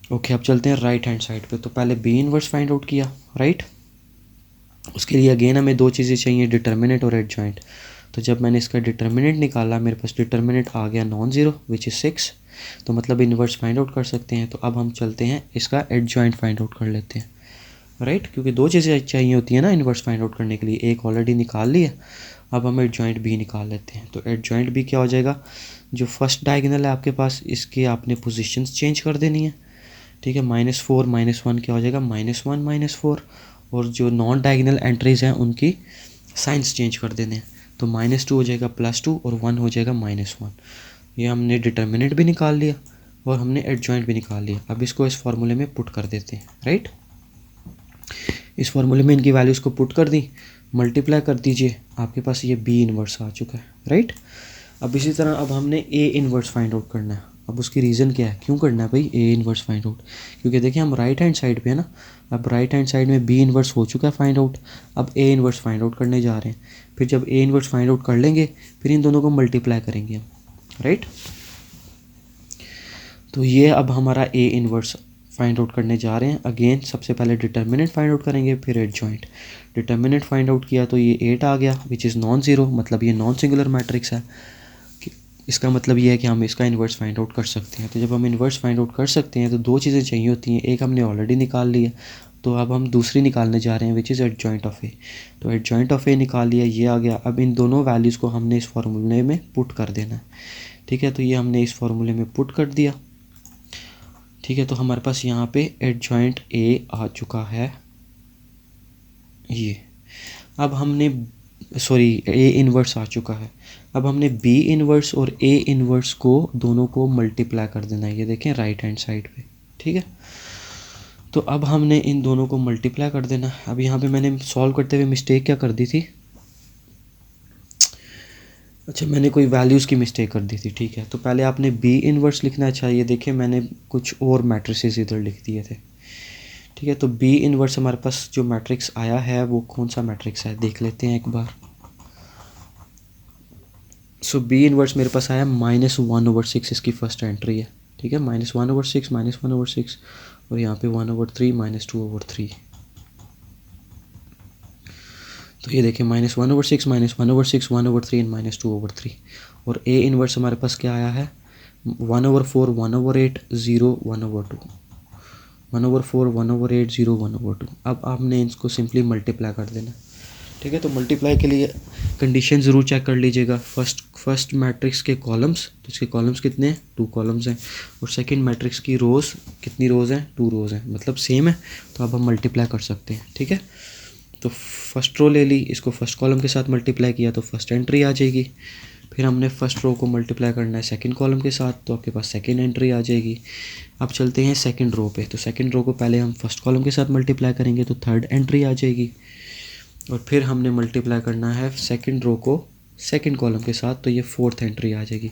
ओके, अब चलते हैं राइट हैंड साइड पे। तो पहले बी इनवर्स फाइंड आउट किया, राइट। उसके लिए अगेन हमें दो चीज़ें चाहिए, डिटर्मिनेंट और एडजॉइंट। तो जब मैंने इसका डिटर्मिनेंट निकाला, मेरे पास डिटर्मिनेंट आ गया नॉन ज़ीरो विच इज़ 6, तो मतलब इनवर्स फाइंड आउट कर सकते हैं। तो अब हम चलते हैं इसका एडजॉइंट फाइंड आउट कर लेते हैं, राइट। क्योंकि दो चीज़ें चाहिए होती हैं ना इनवर्स फाइंड आउट करने के लिए, एक ऑलरेडी निकाल ली है, अब हम एडजॉइंट बी निकाल लेते हैं। तो एडजॉइंट बी क्या हो जाएगा, जो फर्स्ट डायगोनल है आपके पास, इसकी आपने पोजीशंस चेंज कर देनी है, ठीक है। -4 -1 क्या हो जाएगा, -1 -4, और जो नॉन डायगोनल एंट्रीज हैं उनकी साइंस चेंज कर देने हैं। तो -2 हो जाएगा +2 और 1 हो जाएगा -1। ये हमने डिटर्मिनेंट भी निकाल लिया और हमने एडजॉइंट भी निकाल लिया। अब इसको इस फार्मूले में पुट कर देते हैं, राइट। इस फार्मूले में इनकी वैल्यूज़ को पुट कर दी, मल्टीप्लाई कर दीजिए, आपके पास ये बी इनवर्स आ चुका है, राइट। अब इसी तरह अब हमने ए इनवर्स फाइंड आउट करना है। अब उसकी रीज़न क्या है, क्यों करना है भाई ए इनवर्स फाइंड आउट, क्योंकि देखिए हम राइट हैंड साइड पे है ना। अब राइट हैंड साइड में बी इनवर्स हो चुका है फाइंड आउट, अब ए इनवर्स फाइंड आउट करने जा रहे हैं। फिर जब ए इनवर्स फाइंड आउट कर लेंगे, फिर इन दोनों को मल्टीप्लाई करेंगे हम, राइट। तो ये अब हमारा ए इनवर्स फाइंड आउट करने जा रहे हैं। अगेन सबसे पहले डिटर्मिनेंट फाइंड आउट करेंगे, फिर एडजॉइंट। डिटर्मिनेंट फाइंड आउट किया तो ये 8 आ गया विच इज़ नॉन ज़ीरो, मतलब ये नॉन सिंगुलर मैट्रिक्स है। इसका मतलब ये है कि हम इसका इन्वर्स फाइंड आउट कर सकते हैं। तो जब हम इन्वर्स फाइंड आउट कर सकते हैं तो दो चीज़ें चाहिए होती हैं, एक हमने ऑलरेडी निकाल ली है, तो अब हम दूसरी निकालने जा रहे हैं विच इज़ एडजॉइंट ऑफ ए। तो एडजॉइंट ऑफ ए निकाल लिया, ये आ गया। अब इन दोनों वैल्यूज़ को हमने इस फार्मूले में पुट कर देना है, ठीक है। तो ये हमने इस फार्मूले में पुट कर दिया, ठीक है। तो हमारे पास यहाँ पे एडजॉइंट ए आ चुका है ये। अब हमने ए इन्वर्स आ चुका है। अब हमने बी इन्वर्स और ए इन्वर्स को दोनों को मल्टीप्लाई कर देना है, ये देखें राइट हैंड साइड पे, ठीक है। तो अब हमने इन दोनों को मल्टीप्लाई कर देना है। अब यहाँ पे मैंने सॉल्व करते हुए मिस्टेक क्या कर दी थी, अच्छा मैंने कोई वैल्यूज़ की मिस्टेक कर दी थी, ठीक है। तो पहले आपने बी इन्वर्स लिखना चाहिए, देखिए मैंने कुछ और मैट्रिसेस इधर लिख दिए थे, ठीक है। तो बी इन्वर्स हमारे पास जो मैट्रिक्स आया है वो कौन सा मैट्रिक्स है देख लेते हैं एक बार। सो बी इन्वर्स मेरे पास आया -1/6, इसकी फर्स्ट एंट्री है, ठीक है। -1/6 -1/6 और यहाँ पे 1/3 -2/3। तो ये देखिए -1/6 -1/6 1/3 एंड -2/3। और ए इन्वर्स हमारे पास क्या आया है 1/4 1/8 0 1/2 1/4 1/8 0 1/2। अब आपने इसको सिंपली मल्टीप्लाई कर देना, ठीक है। तो मल्टीप्लाई के लिए कंडीशन ज़रूर चेक कर लीजिएगा। फर्स्ट मैट्रिक्स के कॉलम्स, तो इसके कॉलम्स कितने हैं 2 कॉलम्स हैं, और सेकंड मैट्रिक्स की रोज़ कितनी रोज़ हैं 2 रोज़ हैं, मतलब सेम है। तो अब हम मल्टीप्लाई कर सकते हैं, ठीक है। तो फर्स्ट रो ले ली, इसको फर्स्ट कॉलम के साथ मल्टीप्लाई किया तो फर्स्ट एंट्री आ जाएगी। फिर हमने फर्स्ट रो को मल्टीप्लाई करना है सेकंड कॉलम के साथ, तो आपके पास सेकंड एंट्री आ जाएगी। अब चलते हैं सेकंड रो पे। तो सेकंड रो को पहले हम फर्स्ट कॉलम के साथ मल्टीप्लाई करेंगे तो थर्ड एंट्री आ जाएगी। और फिर हमने मल्टीप्लाई करना है सेकंड रो को सेकंड कॉलम के साथ, तो ये फोर्थ एंट्री आ जाएगी।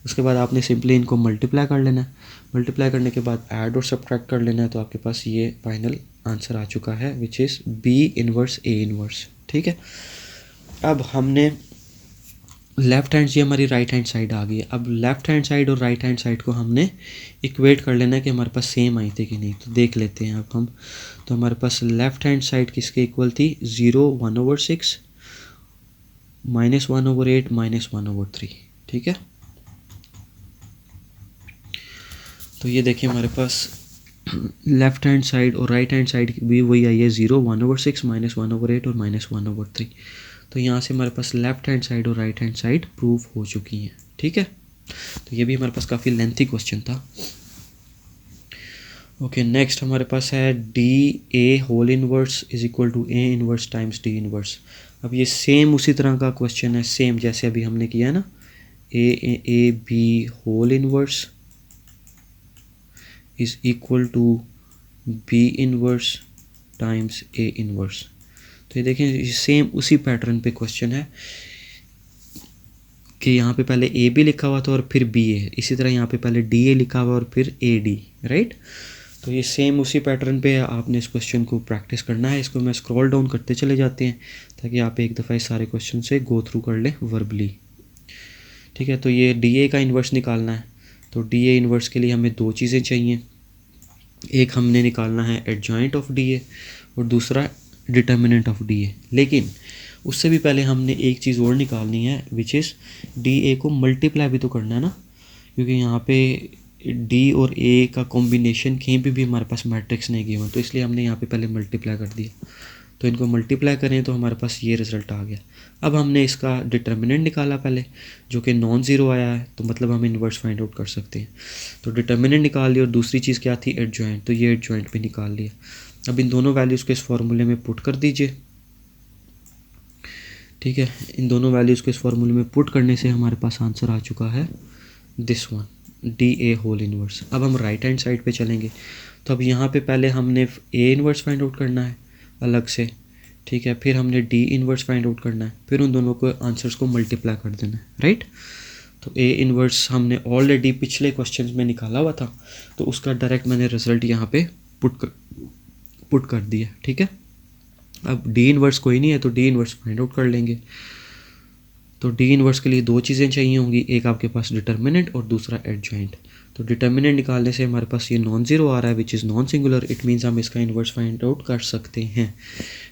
उसके बाद आपने सिंपली इनको मल्टीप्लाई कर लेना है। मल्टीप्लाई करने के बाद ऐड और सब्ट्रैक्ट कर लेना है, तो आपके पास ये फाइनल आंसर आ चुका है which is B inverse A inverse, ठीक है। अब हमने लेफ़्ट हैंड से हमारी राइट हैंड साइड आ गई है। अब लेफ़्ट हैंड साइड और राइट हैंड साइड को हमने इक्वेट कर लेना है कि हमारे पास सेम आई थी कि नहीं। तो देख लेते हैं अब हम। तो हमारे पास लेफ़्ट हैंड साइड किसके इक्वल थी 0 1/6 -1/8 -1/3, ठीक है। तो ये देखिए हमारे पास लेफ़्ट हैंड साइड और राइट हैंड साइड भी वही आई है 0 1/6 -1/8 और -1/3। तो यहाँ से हमारे पास लेफ़्ट हैंड साइड और राइट हैंड साइड प्रूव हो चुकी हैं, ठीक है। तो ये भी हमारे पास काफ़ी लेंथी क्वेश्चन था। ओके, नेक्स्ट हमारे पास है DA whole inverse is equal to A inverse times D inverse. अब ये सेम उसी तरह का क्वेश्चन है, सेम जैसे अभी हमने किया है ना, AB whole inverse is equal to B inverse times A inverse. तो ये देखें सेम उसी पैटर्न पे क्वेश्चन है कि यहाँ पे पहले ए बी लिखा हुआ था और फिर बी ए, इसी तरह यहाँ पे पहले डी ए लिखा हुआ और फिर ए डी, राइट। तो ये सेम उसी पैटर्न पे आपने इस क्वेश्चन को प्रैक्टिस करना है। इसको मैं स्क्रॉल डाउन करते चले जाते हैं ताकि आप एक दफ़ा इस सारे क्वेश्चन से गो थ्रू कर लें वर्बली, ठीक है। तो ये डी ए का इन्वर्स निकालना है, तो डी ए इन्वर्स के लिए हमें दो चीज़ें चाहिए, एक हमने निकालना है एडजॉइंट ऑफ डी ए और दूसरा डिटर्मिनेंट ऑफ डी ए। लेकिन उससे भी पहले हमने एक चीज़ और निकालनी है, विच इज़ डी ए को मल्टीप्लाई भी तो करना है ना, क्योंकि यहाँ पे डी और ए का कॉम्बिनेशन कहीं पे भी हमारे पास मैट्रिक्स नहीं गिवन, तो इसलिए हमने यहाँ पे पहले मल्टीप्लाई कर दिया। तो इनको मल्टीप्लाई करें तो हमारे पास ये रिज़ल्ट आ गया। अब हमने इसका डिटर्मिनेंट निकाला पहले, जो कि नॉन ज़ीरो आया है, तो मतलब हम इन्वर्स फाइंड आउट कर सकते हैं। तो डिटर्मिनेंट निकाल लिया और दूसरी चीज़ क्या थी, एडजॉइंट, तो ये एडजॉइंट भी निकाल लिया। अब इन दोनों वैल्यूज़ को इस फॉर्मूले में पुट कर दीजिए। ठीक है, इन दोनों वैल्यूज़ को इस फॉर्मूले में पुट करने से हमारे पास आंसर आ चुका है this one, D A whole inverse. अब हम राइट हैंड साइड पे चलेंगे, तो अब यहाँ पे पहले हमने ए इन्वर्स फाइंड आउट करना है अलग से, ठीक है, फिर हमने डी इन्वर्स फाइंड आउट करना है, फिर उन दोनों को आंसर्स को मल्टीप्लाई कर देना है, राइट। तो ए इन्वर्स हमने ऑलरेडी पिछले क्वेश्चन में निकाला हुआ था, तो उसका डायरेक्ट मैंने रिजल्ट यहाँ पे पुट कर दिया, ठीक है। अब डी इन्वर्स कोई नहीं है तो डी इन्वर्स फाइंड आउट कर लेंगे। तो डी इन्वर्स के लिए दो चीज़ें चाहिए होंगी, एक आपके पास डिटर्मिनेंट और दूसरा एडजॉइंट। तो डिटर्मिनेंट निकालने से हमारे पास ये नॉन ज़ीरो आ रहा है which is non singular, it means हम इसका इन्वर्स फाइंड आउट कर सकते हैं।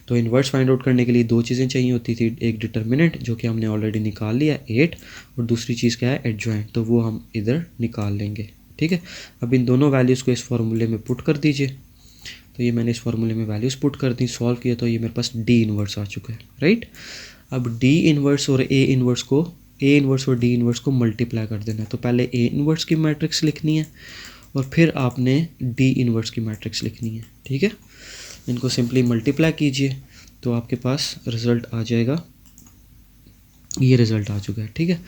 तो इन्वर्स फाइंड आउट करने के लिए दो चीज़ें चाहिए होती थी, एक डिटर्मिनेंट जो कि हमने ऑलरेडी निकाल लिया 8, और दूसरी चीज़ क्या है, एडजॉइंट, तो वो हम इधर निकाल लेंगे, ठीक है। अब इन दोनों वैल्यूज़ को इस फॉर्मूले में पुट कर दीजिए। तो ये मैंने इस फॉर्मूले में वैल्यूज़ पुट कर दी, सॉल्व किया, तो ये मेरे पास डी इन्वर्स आ चुका है, राइट। अब डी इन्वर्स और ए इन्वर्स और डी इन्वर्स को मल्टीप्लाई कर देना है। तो पहले ए इन्वर्स की मैट्रिक्स लिखनी है और फिर आपने डी इन्वर्स की मैट्रिक्स लिखनी है, ठीक है। इनको सिंपली मल्टीप्लाई कीजिए तो आपके पास रिज़ल्ट आ जाएगा, ये रिज़ल्ट आ चुका है, ठीक है।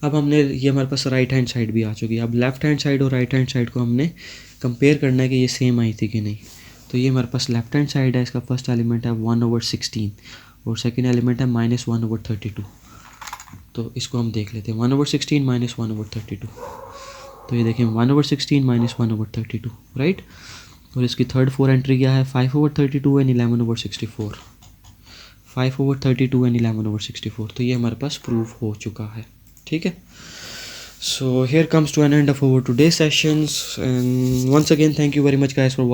अब हमने ये हमारे पास राइट हैंड साइड भी आ चुकी है। अब लेफ़्ट हैंड साइड और राइट हैंड साइड को हमने कंपेयर करना है कि ये सेम आई थी कि नहीं। तो ये हमारे पास लेफ्ट हैंड साइड है, इसका फर्स्ट एलिमेंट है 1/16 और सेकंड एलिमेंट है -1/32। तो इसको हम देख लेते हैं, 1/16 -1/32। तो ये देखें 1/16 -1/32, राइट। और इसकी थर्ड 4 एंट्री क्या है, 5/32 एंड 11/64, 5/32 एंड 11/64। तो ये हमारे पास प्रूफ हो चुका है, ठीक है। So here comes to an end of our today's sessions, and once again thank you very much guys for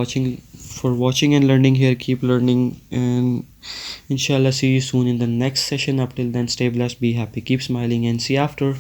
watching and learning here. Keep learning, and inshallah see you soon in the next session. Up till then, stay blessed, be happy, keep smiling, and see you after.